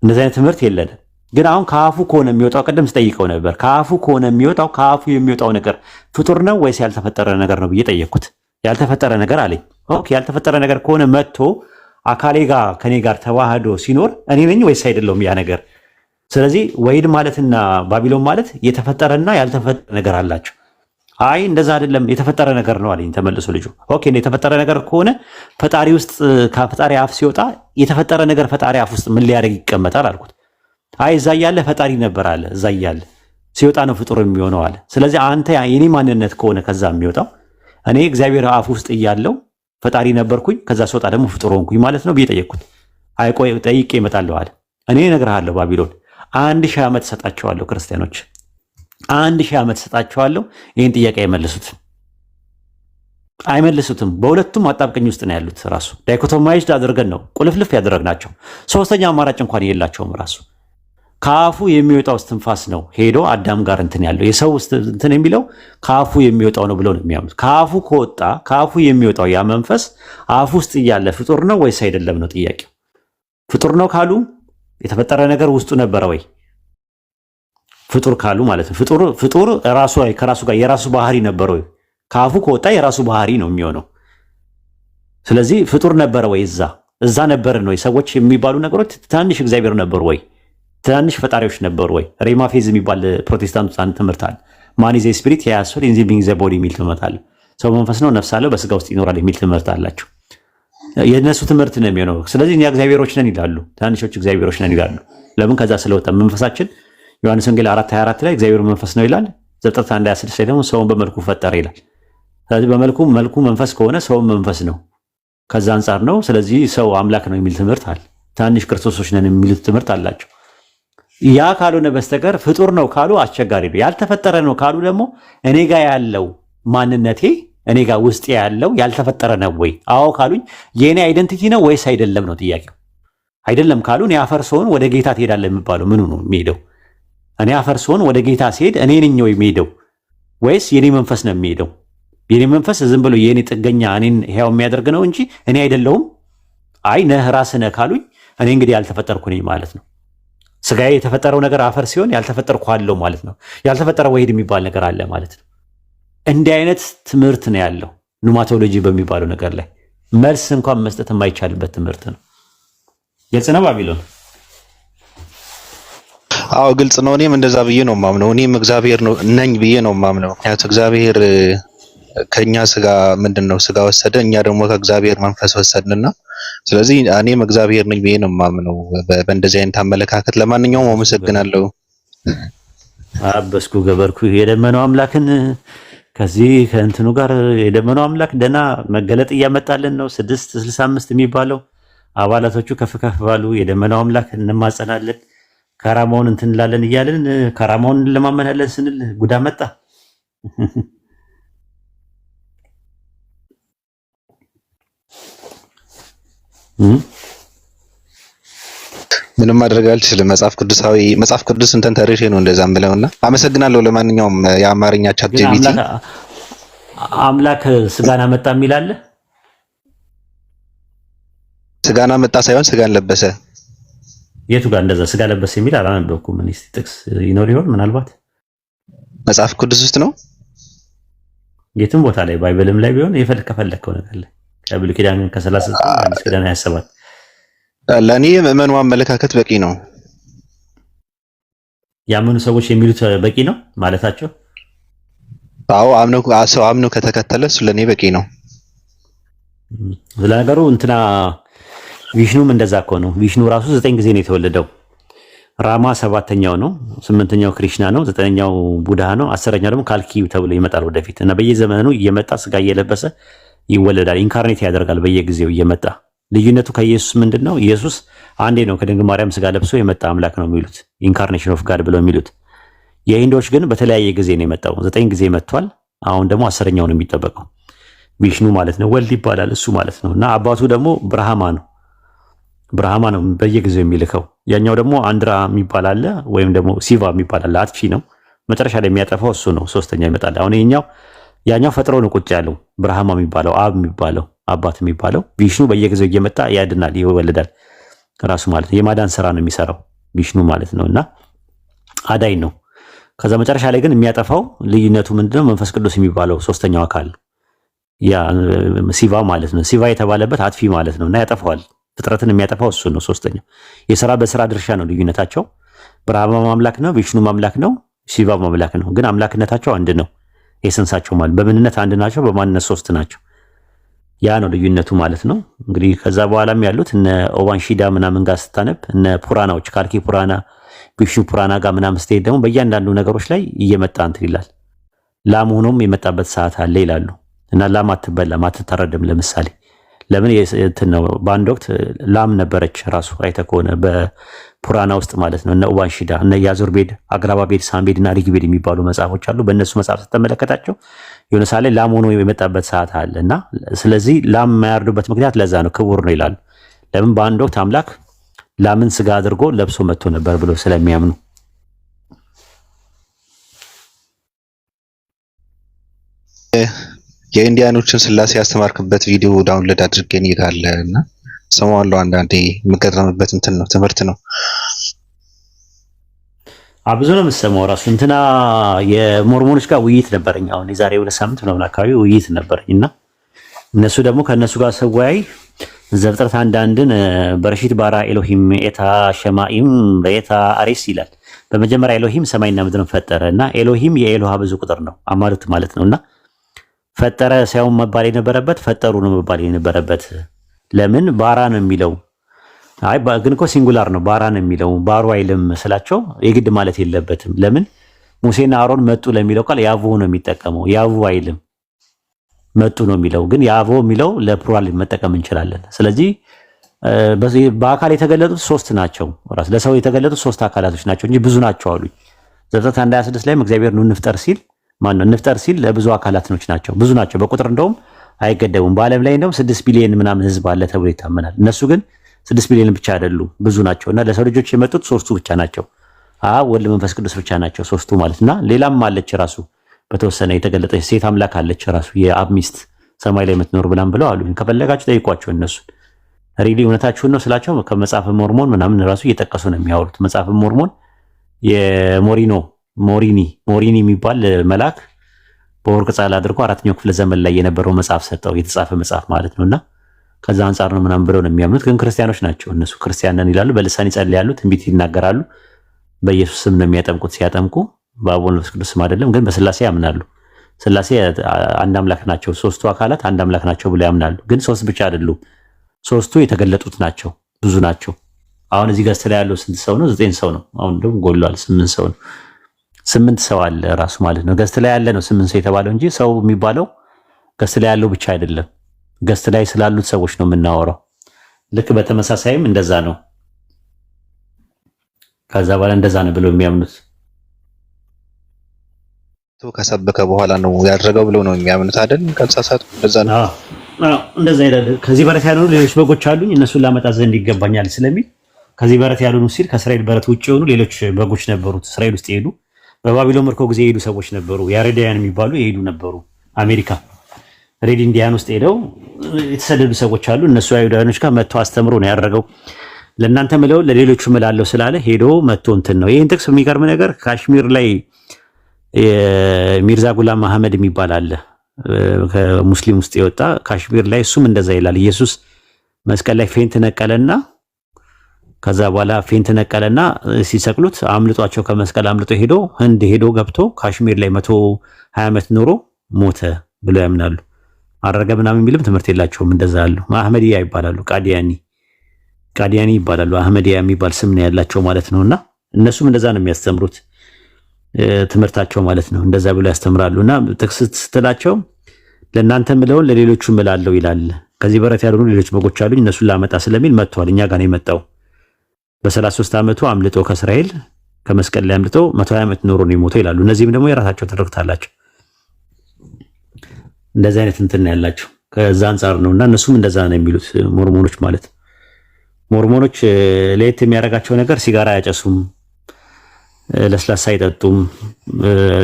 A: እንደዚህ አይነት ትምህርት የለንም። ግን አሁን ከአፉ ከሆነ የሚወጣው ቅድም ስጠይቀው ነበር። ከአፉ ከሆነ የሚወጣው ከአፉ የሚወጣው ነገር ፍጡር ነው ወይስ ያልተፈጠረ ነገር ነው ብዬ ጠየቅኩት። ያልተፈጠረ ነገር አለኝ። ኦኬ ያልተፈጠረ ነገር ከሆነ መጥቶ አካሌ ጋር ከኔ ጋር ተዋህዶ ሲኖር እኔ ነኝ ወይስ አይደለሁም ያ ነገር? ስለዚህ ወይድ ማለትና ባቢሎን ማለት የተፈጠረና ያልተፈጠረ ነገር አላቸው። አይ እንደዛ አይደለም የተፈጠረ ነገር ነው አለኝ ተመልሶ ልጁ። ኦኬ የተፈጠረ ነገር ከሆነ ፈጣሪ ውስጥ ከፈጣሪ አፍ ሲወጣ የተፈጠረ ነገር ፈጣሪ አፍ ውስጥ ምን ሊያደርግ ይቀመጣል አልኩት። አይ እዛ እያለ ፈጣሪ ነበር አለ። እዛ እያለ ሲወጣ ነው ፍጡር የሚሆነው አለ። ስለዚህ አንተ የኔ ማንነት ከሆነ ከዛ የሚወጣው እኔ እግዚአብሔር አፍ ውስጥ እያለው ፈጣሪ ነበርኩኝ፣ ከዛ ስወጣ ደግሞ ፍጡር ሆንኩኝ ማለት ነው ብዬ ጠየቅኩት። አይ ቆይ ጠይቄ እመጣለሁ አለ። እኔ እነግርሃለሁ ባቢሎን 1000 ዓመት ሰጣቸዋለሁ፣ ክርስቲያኖች 1000 ዓመት ሰጣቸዋለሁ። ይህን ጥያቄ አይመልሱትም። በሁለቱም አጣብቀኝ ውስጥ ነው ያሉት። ራሱ ዳይኮቶማይዝድ አድርገን ነው ቁልፍልፍ ያደረግናቸው። ሶስተኛ አማራጭ እንኳን የላቸውም። ራሱ ከአፉ የሚወጣው እስትንፋስ ነው ሄዶ አዳም ጋር እንትን ያለው የሰው እንትን የሚለው ከአፉ የሚወጣው ነው ብለው ነው የሚያምኑት። ከአፉ ከወጣ ከአፉ የሚወጣው ያ መንፈስ አፉ ውስጥ እያለ ፍጡር ነው ወይስ አይደለም ነው ጥያቄው። ፍጡር ነው ካሉ የተፈጠረ ነገር ውስጡ ነበረ ወይ? ፍጡር ካሉ ማለት ነው። ፍጡር ራሱ ከራሱ ጋር የራሱ ባህሪ ነበረ ወይ? ከአፉ ከወጣ የራሱ ባህሪ ነው የሚሆነው። ስለዚህ ፍጡር ነበረ ወይ? እዛ ነበርን ወይ? ሰዎች የሚባሉ ነገሮች ትናንሽ እግዚአብሔር ነበሩ ወይ? ትናንሽ ፈጣሪዎች ነበሩ ወይ? ሬማፌዝ የሚባል ፕሮቴስታንት አንድ ትምህርት አለ። ማን ኢዝ ስፒሪት ያያሶል ኢን ቢንግ ዘ ቦዲ የሚል ትምህርት አለ። ሰው መንፈስ ነው፣ ነፍስ አለው፣ በስጋ ውስጥ ይኖራል የሚል ትምህርት አላቸው። የነሱ ትምህርት ነው የሚሆነው። ስለዚህ እኛ እግዚአብሔሮች ነን ይላሉ፣ ትናንሾች እግዚአብሔሮች ነን ይላሉ። ለምን? ከዛ ስለወጣ መንፈሳችን ዮሐንስ ወንጌል 4:24 ላይ እግዚአብሔር መንፈስ ነው ይላል። ዘፍጥረት 1:26 ላይ ደግሞ ሰውን በመልኩ ፈጠረ ይላል። ስለዚህ መልኩ መንፈስ ከሆነ ሰውን መንፈስ ነው። ከዛ አንጻር ነው። ስለዚህ ሰው አምላክ ነው የሚል ትምህርት አለ። ትናንሽ ክርስቶሶች ነን የሚሉት ትምህርት አላቸው። ያ ካልሆነ በስተቀር ፍጡር ነው ካሉ አስቸጋሪ ነው። ያልተፈጠረ ነው ካሉ ደግሞ እኔ ጋር ያለው ማንነቴ እኔ ጋር ውስጥ ያለው ያልተፈጠረ ነው ወይ? አዎ ካሉኝ የእኔ አይደንቲቲ ነው ወይስ አይደለም ነው ጥያቄው። አይደለም ካሉ እኔ አፈር ስሆን ወደ ጌታ ትሄዳለህ የሚባለው ምኑ ነው የሚሄደው? እኔ አፈር ስሆን ወደ ጌታ ሲሄድ እኔ ነኝ ወይ የሚሄደው ወይስ የኔ መንፈስ ነው የሚሄደው? የኔ መንፈስ ዝም ብሎ የኔ ጥገኛ እኔን ሕያው የሚያደርግ ነው እንጂ እኔ አይደለሁም። አይ ነህ ራስህ ነህ ካሉኝ እኔ እንግዲህ ያልተፈጠርኩ ነኝ ማለት ነው። ስጋዬ የተፈጠረው ነገር አፈር ሲሆን ያልተፈጠርኩ አለው ማለት ነው። ያልተፈጠረ ወሂድ የሚባል ነገር አለ ማለት ነው። እንዲህ አይነት ትምህርት ነው ያለው ኑማቶሎጂ በሚባለው ነገር ላይ መልስ እንኳን መስጠት የማይቻልበት ትምህርት ነው። ግልጽ ነው ባቢሎን?
E: አዎ ግልጽ ነው። እኔም እንደዛ ብዬ ነው የማምነው። እኔም እግዚአብሔር ነው ነኝ ብዬ ነው የማምነው። ምክንያቱም እግዚአብሔር ከኛ ስጋ ምንድነው ስጋ ወሰደ፣ እኛ ደግሞ ከእግዚአብሔር መንፈስ ወሰድንና ስለዚህ እኔም እግዚአብሔር ነኝ ብዬ ነው የማምነው በእንደዚህ አይነት አመለካከት። ለማንኛውም አመሰግናለሁ።
A: አበስኩ ገበርኩ የደመናው አምላክን ከዚህ ከእንትኑ ጋር የደመናው አምላክ ደና መገለጥ እያመጣልን ነው። 665 የሚባለው አባላቶቹ ከፍ ከፍ ባሉ የደመናው አምላክ እንማጸናለን፣ ከራማውን እንትን እንላለን እያልን ከራማውን ለማመናለን ስንል ጉዳ መጣ።
E: ምንም ማድረግ አልችልም። መጽሐፍ ቅዱስ እንትን ተርሼ ነው እንደዛም ብለውና አመሰግናለሁ። ለማንኛውም የአማርኛ ቻት ጂፒቲ
A: አምላክ ስጋን አመጣ የሚል አለ።
E: ስጋን አመጣ ሳይሆን ስጋን ለበሰ።
A: የቱ ጋር እንደዛ ስጋ ለበሰ የሚል አላነበብኩም። ምን እስቲ ጥቅስ ይኖር ይሆን? ምናልባት
E: መጽሐፍ ቅዱስ ውስጥ ነው፣
A: የትም ቦታ ላይ ባይብልም ላይ ቢሆን ከፈለከው ነገር ላይ ከብሉይ ኪዳን ከ39 አዲስ ኪዳን 27
E: ለኔ የምእመኑ አመለካከት በቂ ነው።
A: ያመኑ ሰዎች የሚሉት በቂ ነው ማለታቸው?
E: አዎ አምኖ ከተከተለ እሱ ለኔ በቂ ነው።
A: ስለነገሩ እንትና ቪሽኑም እንደዛ እኮ ነው። ቪሽኑ ራሱ 9 ጊዜ ነው የተወለደው። ራማ 7ኛው ነው፣ 8ኛው ክሪሽና ነው፣ 9ኛው ቡድሃ ነው፣ 10ኛው ደግሞ ካልኪ ተብሎ ይመጣል ወደፊት እና በየዘመኑ እየመጣ ስጋ እየለበሰ ይወለዳል። ኢንካርኔት ያደርጋል በየጊዜው እየመጣ። ልዩነቱ ከኢየሱስ ምንድነው? ኢየሱስ አንዴ ነው ከድንግል ማርያም ስጋ ለብሶ የመጣ አምላክ ነው የሚሉት፣ ኢንካርኔሽን ኦፍ ጋድ ብለው የሚሉት። የሂንዶች ግን በተለያየ ጊዜ ነው የመጣው። 9 ጊዜ መጥቷል። አሁን ደግሞ 10ኛው ነው የሚጠበቀው። ቪሽኑ ማለት ነው፣ ወልድ ይባላል እሱ ማለት ነው። እና አባቱ ደግሞ ብርሃማ ነው በየጊዜው የሚልከው። ያኛው ደግሞ አንድራ የሚባል አለ፣ ወይም ደግሞ ሲቫ የሚባል አለ፣ አጥፊ ነው። መጨረሻ ላይ የሚያጠፋው እሱ ነው። 3ኛ ይመጣል። አሁን ያኛው ፈጥሮ ነው ቁጭ ያለው ብርሃማ የሚባለው አብ የሚባለው አባት የሚባለው። ቪሽኑ በየጊዜው እየመጣ ያድናል፣ ይወለዳል ራሱ ማለት ነው። የማዳን ስራ ነው የሚሰራው ቪሽኑ ማለት ነው። እና አዳኝ ነው። ከዛ መጨረሻ ላይ ግን የሚያጠፋው ልዩነቱ ምንድነው? መንፈስ ቅዱስ የሚባለው 3ኛው አካል ያ ሲቫ ማለት ነው። ሲቫ የተባለበት አጥፊ ማለት ነው እና ያጠፋዋል። ፍጥረትን የሚያጠፋው እሱ ነው። 3ኛው የሥራ በስራ ድርሻ ነው ልዩነታቸው። ብርሃማ አምላክ ነው፣ ቪሽኑ አምላክ ነው፣ ሲቫ አምላክ ነው። ግን አምላክነታቸው አንድ ነው። ኤሰንሳቸው ማለት በምንነት አንድ ናቸው፣ በማንነት 3 ናቸው። ያ ነው ልዩነቱ ማለት ነው። እንግዲህ ከዛ በኋላም ያሉት እነ ኦባንሺዳ ምናምን ጋር ስታነብ እነ ፑራናዎች ካልኪ ፑራና ቪሽኑ ፑራና ጋር ምናምን ስትሄድ ደግሞ በእያንዳንዱ ነገሮች ላይ እየመጣ እንትን ይላል። ላም ሆኖም የመጣበት ሰዓት አለ ይላሉ። እና ላም አትበላም አትታረድም። ለምሳሌ ለምን እንትን ነው? በአንድ ወቅት ላም ነበረች ራሱ አይተህ ከሆነ በፑራና ውስጥ ማለት ነው። እነ ኡባንሺዳ እነ ያዞርቤድ አግራባቤድ ሳምቤድ እና ሪግቤድ የሚባሉ መጽሐፎች አሉ። በእነሱ መጽሐፍ ስትመለከታቸው የሆነ ሰዓት ላይ ላም ሆኖ የመጣበት ሰዓት አለ እና ስለዚህ ላም የማያርዱበት ምክንያት ለዛ ነው፣ ክቡር ነው ይላሉ። ለምን? በአንድ ወቅት አምላክ ላምን ስጋ አድርጎ ለብሶ መጥቶ ነበር ብሎ ስለሚያምኑ።
E: የኢንዲያኖችን ስላሴ ያስተማርክበት ቪዲዮ ዳውንሎድ አድርገን ይላል እና ሰማዋለሁ። አንዳንዴ የምገረምበት እንትን ነው፣ ትምህርት ነው።
A: ብዙ ነው የምትሰማው። ራሱ እንትና የሞርሞኖች ጋር ውይይት ነበረኝ። አሁን የዛሬ 2 ሳምንት ምናምን አካባቢ ውይይት ነበረኝ እና እነሱ ደግሞ ከእነሱ ጋር ሰዋይ ዘፍጥረት 1:1 በረሺት ባራ ኤሎሂም ኤታ ሸማኢም በኤታ አሬስ ይላል። በመጀመሪያ ኤሎሂም ሰማይና ምድርን ፈጠረ እና ኤሎሂም የኤሎሃ ብዙ ቁጥር ነው አማሉት ማለት ነውና ፈጠረ ሳይሆን መባል የነበረበት ፈጠሩ ነው መባል የነበረበት። ለምን? ባራ ነው የሚለው። አይ ግን እኮ ሲንጉላር ነው ባራ ነው የሚለው። ባሩ አይልም ስላቸው የግድ ማለት የለበትም። ለምን? ሙሴና አሮን መጡ ለሚለው ቃል ያቮ ነው የሚጠቀመው። ያቮ አይልም መጡ ነው የሚለው። ግን ያቮ የሚለው ለፕሉራል መጠቀም እንችላለን። ስለዚህ በአካል የተገለጡት 3 ናቸው። ራስ ለሰው የተገለጡት 3 አካላቶች ናቸው እንጂ ብዙ ናቸው አሉኝ። ዘፍጥረት 1:26 ላይም እግዚአብሔር ነው እንፍጠር ሲል እንፍጠር ሲል ለብዙ አካላቶች ናቸው፣ ብዙ ናቸው። በቁጥር እንደውም አይገደቡም። በዓለም ላይ እንደውም 6 ቢሊዮን ምናምን ህዝብ አለ ተብሎ ይታመናል። እነሱ ግን 6 ቢሊዮን ብቻ አይደሉም፣ ብዙ ናቸው። እና ለሰው ልጆች የመጡት 3ቱ ብቻ ናቸው። አብ ወልድ መንፈስ ቅዱስ ብቻ ናቸው 3ቱ ማለትና ሌላም አለች ራሱ በተወሰነ የተገለጠች ሴት አምላክ አለች ራሱ የአብ ሚስት ሰማይ ላይ የምትኖር ብላም ብለው አሉ። ከፈለጋችሁ ጠይቋቸው እነሱን። ሪሊ እውነታችሁን ነው ስላቸው ከመጽሐፈ ሞርሞን ምናምን ራሱ እየጠቀሱ ነው የሚያወሩት። መጽሐፈ ሞርሞን ሞሪኒ የሚባል መልአክ በወርቅ ጻል አድርጎ 4ኛው ክፍለ ዘመን ላይ የነበረው መጽሐፍ ሰጠው፣ የተጻፈ መጽሐፍ ማለት ነውና ከዛ አንጻር ነው ምናምን ብለው ነው የሚያምኑት። ግን ክርስቲያኖች ናቸው እነሱ። ክርስቲያን ነን ይላሉ፣ በልሳን ይጸልያሉ፣ ትንቢት ይናገራሉ። በኢየሱስ ስም ነው የሚያጠምቁት። ሲያጠምቁ በአብ ወልድ መንፈስ ቅዱስ ስም አይደለም፣ ግን በስላሴ ያምናሉ። ስላሴ አንድ አምላክ ናቸው፣ 3ቱ አካላት አንድ አምላክ ናቸው ብለው ያምናሉ። ግን 3 ብቻ አይደሉም፣ ሶስቱ የተገለጡት ናቸው፣ ብዙ ናቸው። አሁን እዚህ ጋር ስለ ያለው ስንት ሰው ነው? 9 ሰው ነው። አሁን ደግሞ ጎሏል፣ 8 ሰው ነው። 8 ሰው አለ ራሱ ማለት ነው። ገስት ላይ ያለ ነው 8 ሰው የተባለው እንጂ ሰው የሚባለው ገስት ላይ ያለው ብቻ አይደለም። ገስት ላይ ስላሉት ሰዎች ነው የምናወራው። ልክ በተመሳሳይም እንደዛ ነው። ከዛ በኋላ እንደዛ ነው ብለው የሚያምኑት
E: ከሰበከ በኋላ ነው ያደረገው ብለው ነው የሚያምኑት አይደል? ከተሳሳቱ እንደዛ ነው።
A: እንደዛ ይላል። ከዚህ በረት ያሉ ሌሎች በጎች አሉኝ እነሱን ላመጣ ዘንድ ይገባኛል ስለሚል ከዚህ በረት ያሉ ሲል ከእስራኤል በረት ውጭ የሆኑ ሌሎች በጎች ነበሩት። እስራኤል ውስጥ የሄዱ በባቢሎን ምርኮ ጊዜ የሄዱ ሰዎች ነበሩ። ያሬዳውያን የሚባሉ የሄዱ ነበሩ። አሜሪካ ሬድ ኢንዲያን ውስጥ ሄደው የተሰደዱ ሰዎች አሉ። እነሱ አይሁዳውያኖች ጋር መጥቶ አስተምሮ ነው ያደረገው። ለእናንተ ምለው ለሌሎቹ እምላለሁ ስላለ ሄዶ መጥቶ እንትን ነው። ይህን ጥቅስ የሚገርም ነገር ካሽሚር ላይ ሚርዛ ጉላም አህመድ የሚባል አለ ከሙስሊም ውስጥ የወጣ ካሽሚር ላይ እሱም እንደዛ ይላል። ኢየሱስ መስቀል ላይ ፌንት ነቀለና ከዛ በኋላ ፌንት ነቀለና ሲሰቅሉት አምልጧቸው ከመስቀል አምልጦ ሄዶ ህንድ ሄዶ ገብቶ ካሽሚር ላይ 120 ዓመት ኖሮ ሞተ ብለው ያምናሉ። አረገ ምናምን የሚልም ትምህርት የላቸውም። እንደዛ አሉ። አህመዲያ ይባላሉ። ቃዲያኒ ይባላሉ። አህመዲያ የሚባል ስም ነው ያላቸው ማለት ነውና እነሱም እንደዛ ነው የሚያስተምሩት ትምህርታቸው ማለት ነው። እንደዛ ብለው ያስተምራሉና ጥቅስ ስትላቸው ለእናንተ ምለውን ለሌሎቹ እምላለሁ ይላል። ከዚህ በረት ያሉ ሌሎች በጎች አሉኝ እነሱን ላመጣ ስለሚል መጥቷል። እኛ ጋር ነው የመጣው። በ33 ዓመቱ አምልጦ ከእስራኤል ከመስቀል ላይ አምልጦ 120 ዓመት ኖሮ ነው የሞተው ይላሉ። እነዚህም ደግሞ የራሳቸው ትርክት አላቸው። እንደዚህ አይነት እንትን ያላቸው ከዛ አንጻር ነውና እነሱም እንደዛ ነው የሚሉት ሞርሞኖች ማለት። ሞርሞኖች ለየት የሚያደርጋቸው ነገር ሲጋራ አያጨሱም፣ ለስላሳ አይጠጡም።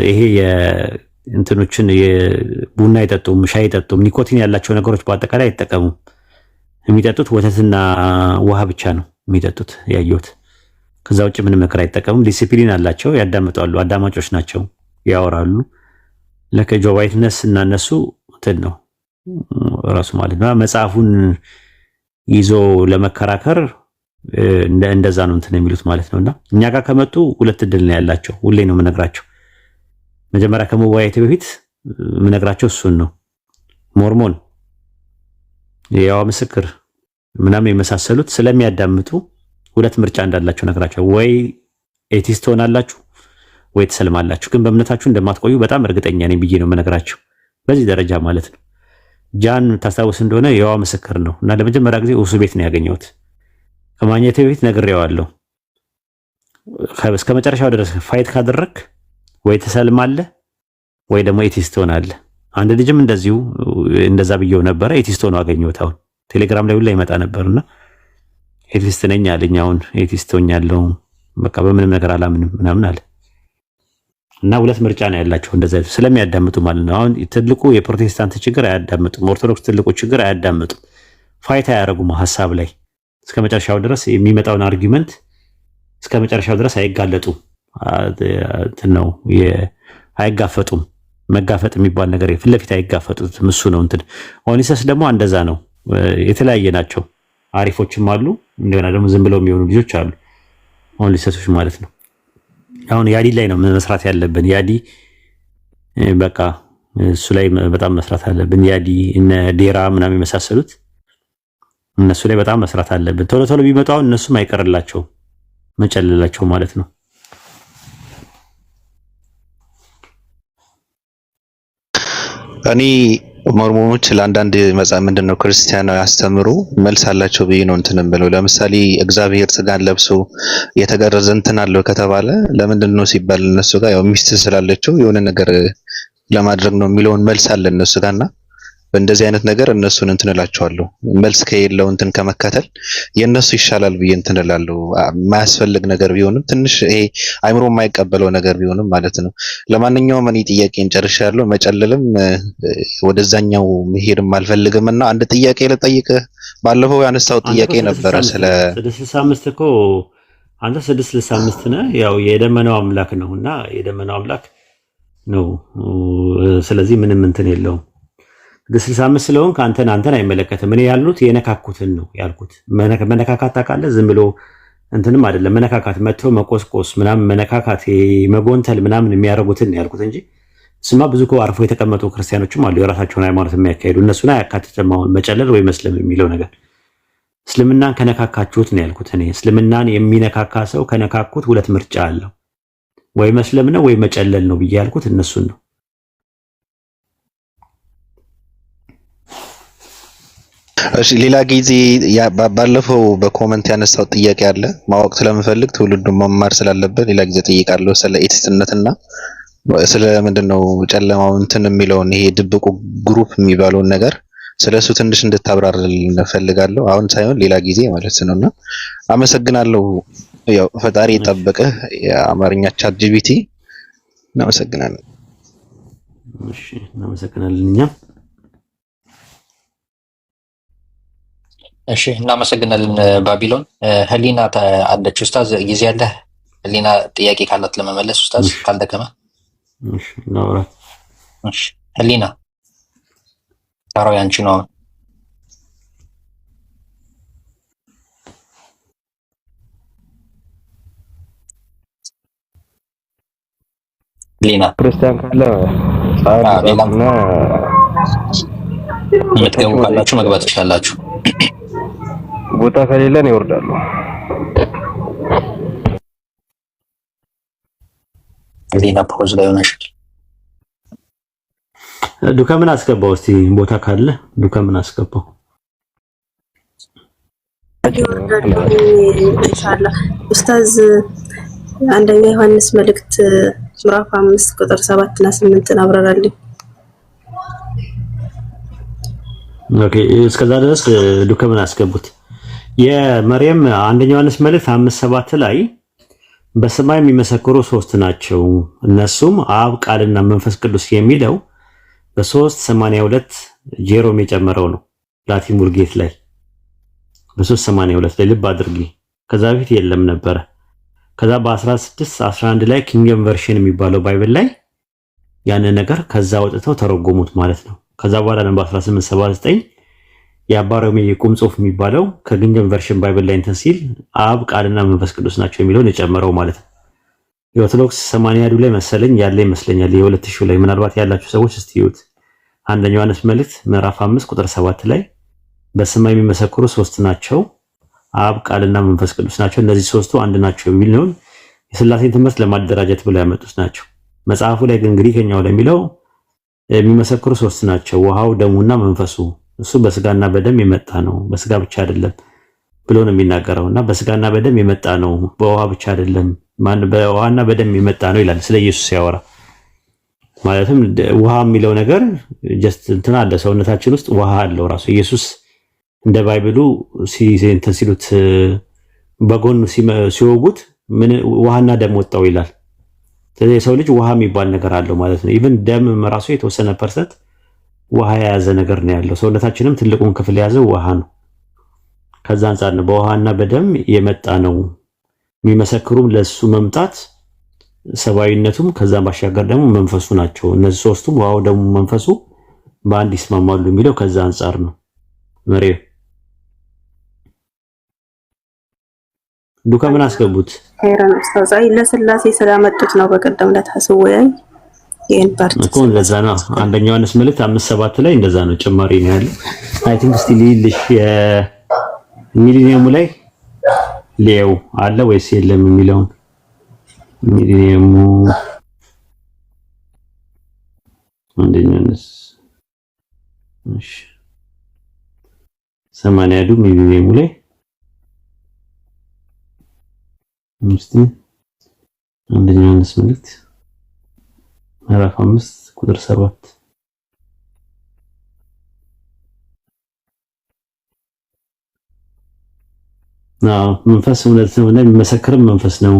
A: ይሄ የእንትኖችን የቡና አይጠጡም፣ ሻይ አይጠጡም። ኒኮቲን ያላቸው ነገሮች በአጠቃላይ አይጠቀሙም። የሚጠጡት ወተትና ውሃ ብቻ ነው የሚጠጡት ያየሁት። ከዛ ውጭ ምንም ነገር አይጠቀሙም። ዲሲፕሊን አላቸው፣ ያዳምጣሉ፣ አዳማጮች ናቸው፣ ያወራሉ። ለከጆ ዋይትነስ እና እነሱ እንትን ነው ራሱ ማለት ነው። መጽሐፉን ይዞ ለመከራከር እንደዛ ነው እንትን የሚሉት ማለት ነውና እኛ ጋር ከመጡ ሁለት እድል ነው ያላቸው። ሁሌ ነው የምነግራቸው። መጀመሪያ ከመወያየት በፊት የምነግራቸው እሱን ነው። ሞርሞን፣ የያዋ ምስክር ምናምን የመሳሰሉት ስለሚያዳምጡ ሁለት ምርጫ እንዳላቸው ነግራቸው፣ ወይ ኤቲስት ትሆናላችሁ ወይ ትሰልማላችሁ። ግን በእምነታችሁ እንደማትቆዩ በጣም እርግጠኛ ነኝ ብዬ ነው የምነግራቸው። በዚህ ደረጃ ማለት ነው። ጃን ታስታውስ እንደሆነ የያዋ ምስክር ነው እና ለመጀመሪያ ጊዜ እሱ ቤት ነው ያገኘሁት። ከማግኘቴ በፊት ነግሬዋለሁ። እስከ መጨረሻው ድረስ ፋይት ካደረክ ወይ ትሰልማለህ ወይ ደግሞ ኤቲስት ትሆናለህ። አንድ ልጅም እንደዚሁ እንደዛ ብየው ነበረ። ኤቲስት ሆኖ አገኘሁት። አሁን ቴሌግራም ላይ ሁላ ይመጣ ነበርና ኤቲስት ነኝ አለኝ። አሁን ኤቲስት ሆኛለሁ፣ በቃ በምንም ነገር አላምንም ምናምን አለ እና ሁለት ምርጫ ነው ያላቸው እንደዛ ስለሚያዳምጡ ማለት ነው። አሁን ትልቁ የፕሮቴስታንት ችግር አያዳምጡም። ኦርቶዶክስ ትልቁ ችግር አያዳምጡም። ፋይት አያረጉም ሐሳብ ላይ እስከ መጨረሻው ድረስ የሚመጣውን አርጊመንት እስከ መጨረሻው ድረስ አይጋለጡም። ነው አይጋፈጡም። መጋፈጥ የሚባል ነገር ፊት ለፊት አይጋፈጡትም። እሱ ነው እንትን። ኦኒሰስ ደግሞ እንደዛ ነው። የተለያየ ናቸው። አሪፎችም አሉ፣ እንደገና ደግሞ ዝም ብለው የሚሆኑ ልጆች አሉ። ኦኒሰሶች ማለት ነው። አሁን ያዲ ላይ ነው መስራት ያለብን። ያዲ በቃ እሱ ላይ በጣም መስራት አለብን። ያዲ እነ ዴራ ምናምን የመሳሰሉት እነሱ ላይ በጣም መስራት አለብን። ቶሎ ቶሎ ቢመጣው እነሱም አይቀርላቸው መጨለላቸው ማለት ነው።
E: እኔ ሞርሞኖች ለአንዳንድ መጽሐፍ ምንድነው ክርስቲያናዊ ያስተምሩ መልስ አላቸው ብዬ ነው እንትን ብለው። ለምሳሌ እግዚአብሔር ስጋን ለብሶ የተገረዘ እንትን አለው ከተባለ ለምንድን ነው ሲባል እነሱ ጋር ያው ሚስት ስላለችው የሆነ ነገር ለማድረግ ነው የሚለውን መልስ አለ እነሱ ጋርና በእንደዚህ አይነት ነገር እነሱን እንትን እላቸዋለሁ። መልስ ከሌለው እንትን ከመከተል የነሱ ይሻላል ብዬ እንትን እላለሁ። የማያስፈልግ ነገር ቢሆንም ትንሽ ይሄ አይምሮ የማይቀበለው ነገር ቢሆንም ማለት ነው። ለማንኛውም እኔ ጥያቄን ጨርሻለሁ። መጨለልም ወደዛኛው መሄድም አልፈልግም እና አንድ ጥያቄ ልጠይቅህ። ባለፈው ያነሳው ጥያቄ ነበረ ስለ
A: 665 እኮ አንተ 665 ነህ። ያው የደመናው አምላክ ነውና የደመናው አምላክ ነው። ስለዚህ ምንም እንትን የለውም። 65 ስለሆንክ አንተን አይመለከትም። እኔ ያልኩት የነካኩትን ነው ያልኩት። መነካካት ታውቃለህ? ዝም ብሎ እንትንም አይደለም መነካካት፣ መጥቶ መቆስቆስ ምናምን መነካካት፣ መጎንተል ምናምን የሚያደርጉትን ያልኩት እንጂ ስማ ብዙ እኮ አርፎ የተቀመጡ ክርስቲያኖችም አሉ የራሳቸውን ሃይማኖት የሚያካሂዱ። እነሱን አያካትትም። አሁን መጨለል ወይ መስለም የሚለው ነገር እስልምናን ከነካካችሁት ነው ያልኩት እኔ። እስልምናን የሚነካካ ሰው ከነካኩት ሁለት ምርጫ አለው፣ ወይ መስለም ነው ወይ መጨለል ነው ብዬ ያልኩት እነሱን ነው።
E: እሺ ሌላ ጊዜ ባለፈው በኮመንት ያነሳው ጥያቄ አለ ማወቅ ስለምፈልግ ትውልዱ መማር ስላለበት ሌላ ጊዜ ጠይቃለሁ። ስለ ኤቲስትነትና ስለ ምንድነው ጨለማው እንትን የሚለውን ይሄ ድብቁ ግሩፕ የሚባለውን ነገር ስለሱ ትንሽ እንድታብራራልኝ እፈልጋለሁ። አሁን ሳይሆን ሌላ ጊዜ ማለት ነውና አመሰግናለሁ። ያው ፈጣሪ ይጠብቅህ። የአማርኛ ቻት ጂፒቲ እናመሰግናለን።
A: እሺ እናመሰግናለን እኛም።
B: እሺ እናመሰግናለን ባቢሎን። ህሊና አለች ኡስታዝ፣ ጊዜ አለ? ህሊና ጥያቄ ካላት ለመመለስ ኡስታዝ ካልደከመ።
A: እሺ ናውራ።
B: እሺ ህሊና ታራው ያንቺ ነው። ህሊና
G: ክርስቲያን ካለ
B: ሌላና የምትገቡ ካላችሁ መግባት ትችላላችሁ።
G: ቦታ ከሌለን ይወርዳሉ።
B: ሌላ ፖዝ ላይ ሆነሽ
A: ዱከምን አስገባው እስቲ ቦታ ካለ ዱከምን አስገባው።
H: ኢንሻአላህ ኡስታዝ አንደኛ ዮሐንስ መልእክት ምዕራፍ 5 ቁጥር 7 እና 8 አብራራልኝ።
A: ኦኬ እስከዛ ድረስ ዱከምን አስገቡት። የመርየም አንደኛ ዮሐንስ መልእክት 5:7 ላይ በሰማይ የሚመሰክሩ ሶስት ናቸው እነሱም አብ ቃልና መንፈስ ቅዱስ የሚለው በ382 ጄሮም የጨመረው ነው። ላቲን ቡልጌት ላይ በ382 ላይ ልብ አድርጊ። ከዛ በፊት የለም ነበረ። ከዛ በ1611 ላይ ኪንግደም ቨርሽን የሚባለው ባይብል ላይ ያንን ነገር ከዛ ወጥተው ተረጎሙት ማለት ነው። ከዛ በኋላ ነው በ1879 የአባሮሜ የቁም ጽሑፍ የሚባለው ከኪንግደም ቨርሽን ባይብል ላይ እንትን ሲል አብ ቃልና መንፈስ ቅዱስ ናቸው የሚለውን የጨመረው ማለት ነው። የኦርቶዶክስ 80 ላይ መሰለኝ ያለ ይመስለኛል። የ2000 ላይ ምናልባት ያላችሁ ሰዎች እስቲ ይዩት። አንደኛ ዮሐንስ መልእክት ምዕራፍ 5 ቁጥር 7 ላይ በሰማይ የሚመሰክሩ ሶስት ናቸው አብ ቃልና መንፈስ ቅዱስ ናቸው፣ እነዚህ ሶስቱ አንድ ናቸው የሚለውን የሥላሴን ትምህርት ለማደራጀት ብለው ያመጡት ናቸው። መጽሐፉ ላይ ግን ግሪከኛው ላይ የሚለው የሚመሰክሩ ሶስት ናቸው፣ ውሃው ደሙና መንፈሱ፣ እሱ በስጋና በደም የመጣ ነው፣ በስጋ ብቻ አይደለም ብሎ ነው የሚናገረውና በስጋና በደም የመጣ ነው፣ በውሃ ብቻ አይደለም፣ በውሃና በደም የመጣ ነው ይላል ስለ ኢየሱስ ሲያወራ። ማለትም ውሃ የሚለው ነገር ጀስት እንትን አለ ሰውነታችን ውስጥ ውሃ አለው ራሱ። ኢየሱስ እንደ ባይብሉ እንትን ሲሉት በጎን ሲወጉት ምን ውሃና ደም ወጣው ይላል። ስለዚህ የሰው ልጅ ውሃ የሚባል ነገር አለው ማለት ነው። ኢቭን ደም ራሱ የተወሰነ ፐርሰንት ውሃ የያዘ ነገር ነው ያለው። ሰውነታችንም ትልቁን ክፍል የያዘው ውሃ ነው። ከዛ አንፃር ነው በውሃና በደም የመጣ ነው። የሚመሰክሩም ለሱ መምጣት ሰባዊነቱም ከዛም ባሻገር ደግሞ መንፈሱ ናቸው። እነዚህ ሶስቱም ውሃው ደሙ መንፈሱ በአንድ ይስማማሉ የሚለው ከዛ አንፃር ነው። መሪው ዱካ ምን አስገቡት?
H: ሄራን ኡስታዝ ለስላሴ ስላመጡት ነው በቀደም ለታስወያይ ይሄን ፓርት
A: እኮ እንደዛ ነው። አንደኛ ዮሐንስ መልእክት 5:7 ላይ እንደዛ ነው ጭማሪ ነው ያለው። አይ ቲንክ እስቲ ልልሽ የሚሊኒየሙ ላይ ሌው አለ ወይስ የለም የሚለውን ሚሊኒየሙ አንደኛ ዮሐንስ እሺ 80 ሚሊኒየሙ ላይ እስቲ አንደኛ ዮሐንስ መልእክት ምዕራፍ 5 ቁጥር 7 መንፈስ እውነት ነው እና የሚመሰክርም መንፈስ ነው።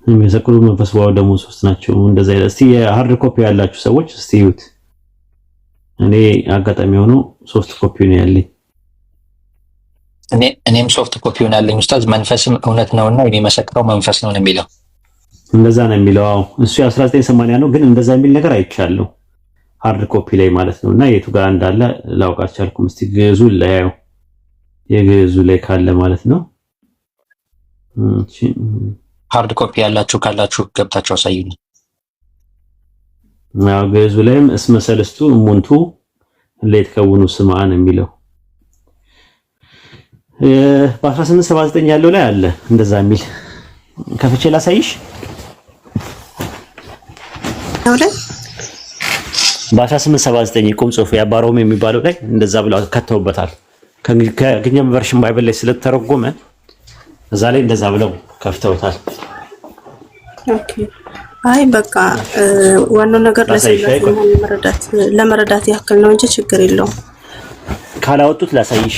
A: የሚመሰክሩ መንፈስ ዋው ደግሞ ሶስት ናቸው። እንደዛ ይላል። እስቲ የሃርድ ኮፒ ያላችሁ ሰዎች እስቲ ይዩት። እኔ አጋጣሚ ሆኖ ሶፍት ኮፒ ነው ያለኝ።
B: እኔም ሶፍት ኮፒ ነው ያለኝ ኡስታዝ። መንፈስም እውነት ነውና የሚመሰክረው መንፈስ ነው የሚለው
A: እንደዛ ነው የሚለው። አዎ እሱ 1980 ነው ግን እንደዛ የሚል ነገር አይቻለሁ ሃርድ ኮፒ ላይ ማለት ነውና የቱ ጋር እንዳለ ላውቅ አልቻልኩም። እስቲ ግዕዙ ላይ የግዕዙ ላይ ካለ ማለት ነው።
B: ሃርድ ኮፒ ያላችሁ ካላችሁ ገብታችሁ አሳዩኝ።
A: አዎ ግዕዙ ላይም እስመ ሰለስቱ እሙንቱ ለይትከውኑ ስምዐን የሚለው በ1879 ያለው ላይ አለ እንደዛ የሚል ከፍቼ ላሳይሽ። በ1879 ቁም ጽሑፍ የአባሮም የሚባለው ላይ እንደዛ ብለው ከተውበታል። ከግኛም ቨርሽን ባይብል ላይ ስለተረጎመ እዛ ላይ እንደዛ ብለው ከፍተውታል።
H: ኦኬ አይ በቃ ዋናው ነገር ለመረዳት ያክል ነው እንጂ ችግር የለውም።
A: ካላወጡት ላሳይሽ።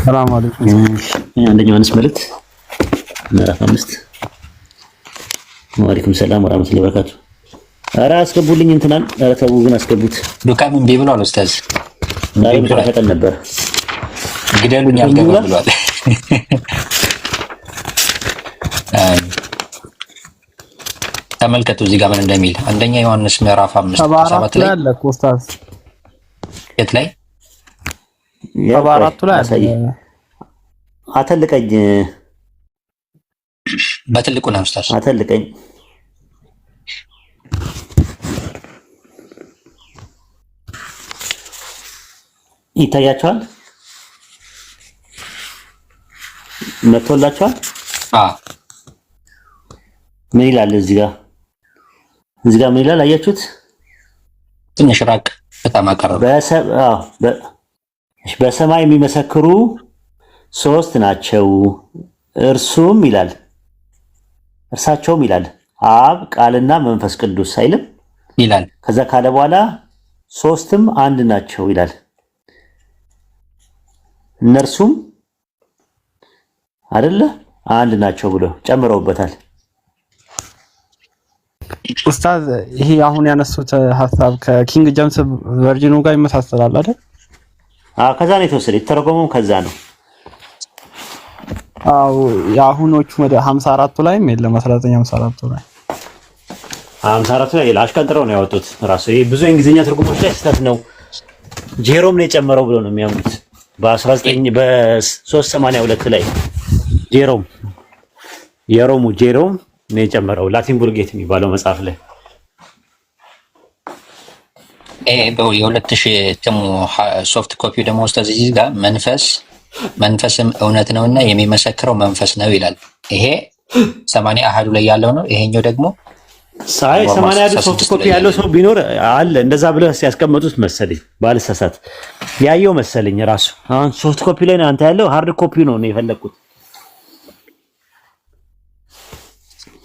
I: ሰላም አለይኩም።
A: አንደኛው ዮሐንስ መልእክት ምዕራፍ 5 ወአለይኩም ሰላም ወራህመቱላሂ ወበረካቱ። ኧረ አስገቡልኝ እንትናን። ኧረ ተው ግን አስገቡት።
B: ሉቃም እንዴ ብሏል ኡስታዝ።
A: ዛሬ ተፈጠን ነበር
B: ግደሉኝ አልገባ ብሏል። ተመልከቱ እዚህ ጋር ምን እንደሚል አንደኛ ዮሐንስ ምዕራፍ 5 ላይ
I: አለ ኡስታዝ።
B: የት ላይ?
I: 74 ላይ አለ።
A: አተልቀኝ
B: በትልቁ ነው ኡስታዝ።
A: አተልቀኝ ይታያቸዋል። መጥቶላቸዋል። ምን ይላል እዚህ ጋር? እዚህ ጋር ምን ይላል አያችሁት?
B: ትንሽ ራቅ በጣም አቀረበ።
A: በሰማይ የሚመሰክሩ ሶስት ናቸው፣ እርሱም ይላል እርሳቸውም ይላል አብ ቃልና መንፈስ ቅዱስ አይልም
B: ይላል።
A: ከዛ ካለ በኋላ ሶስትም አንድ ናቸው ይላል። እነርሱም አይደለ አንድ ናቸው ብሎ ጨምረውበታል።
I: ኡስታዝ ይሄ አሁን ያነሱት ሐሳብ ከኪንግ ጀምስ ቨርዥኑ ጋር ይመሳሰላል አይደል?
A: ከዛ ነው የተወሰደ። የተረጎመው ከዛ ነው።
I: አው የአሁኖቹ ወደ 54 ላይም የለም 1954 ላይ
A: 54 ላይ አሽቀንጥረው ነው ያወጡት። ራሱ ይሄ ብዙ እንግሊዝኛ ትርጉሞች ላይ ስህተት ነው ጄሮም ነው የጨመረው ብሎ ነው የሚያምኑት። በ382 ላይ ጄሮም ነው የጨመረው ላቲን ቡልጌት የሚባለው መጽሐፍ ላይ
B: የ2000 እትሙ ሶፍት ኮፒ ደግሞ ኡስታዝ እዚህ ጋር መንፈስም እውነት ነውና የሚመሰክረው መንፈስ ነው ይላል። ይሄ 80 አሃዱ ላይ ያለው ነው። ይሄኛው ደግሞ
A: 80 አሃዱ ሶፍት ኮፒ ያለው ሰው ቢኖር አለ እንደዛ ብለው ሲያስቀምጡት መሰለኝ ባልሳሳት ያየው መሰለኝ ራሱ። አሁን ሶፍት ኮፒ ላይ ነው አንተ ያለው ሃርድ ኮፒ ነው የፈለኩት።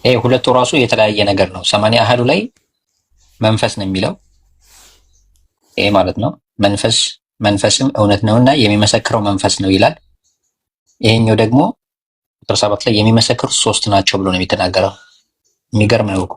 B: ይሄ ሁለቱ ራሱ የተለያየ ነገር ነው። 80 አሃዱ ላይ መንፈስ ነው የሚለው ይሄ ማለት ነው። መንፈስም እውነት ነውና የሚመሰክረው መንፈስ ነው ይላል። ይሄኛው ደግሞ ቁጥር 7 ላይ የሚመሰክሩት ሶስት ናቸው ብሎ ነው የሚተናገረው። የሚገርም ነው እኮ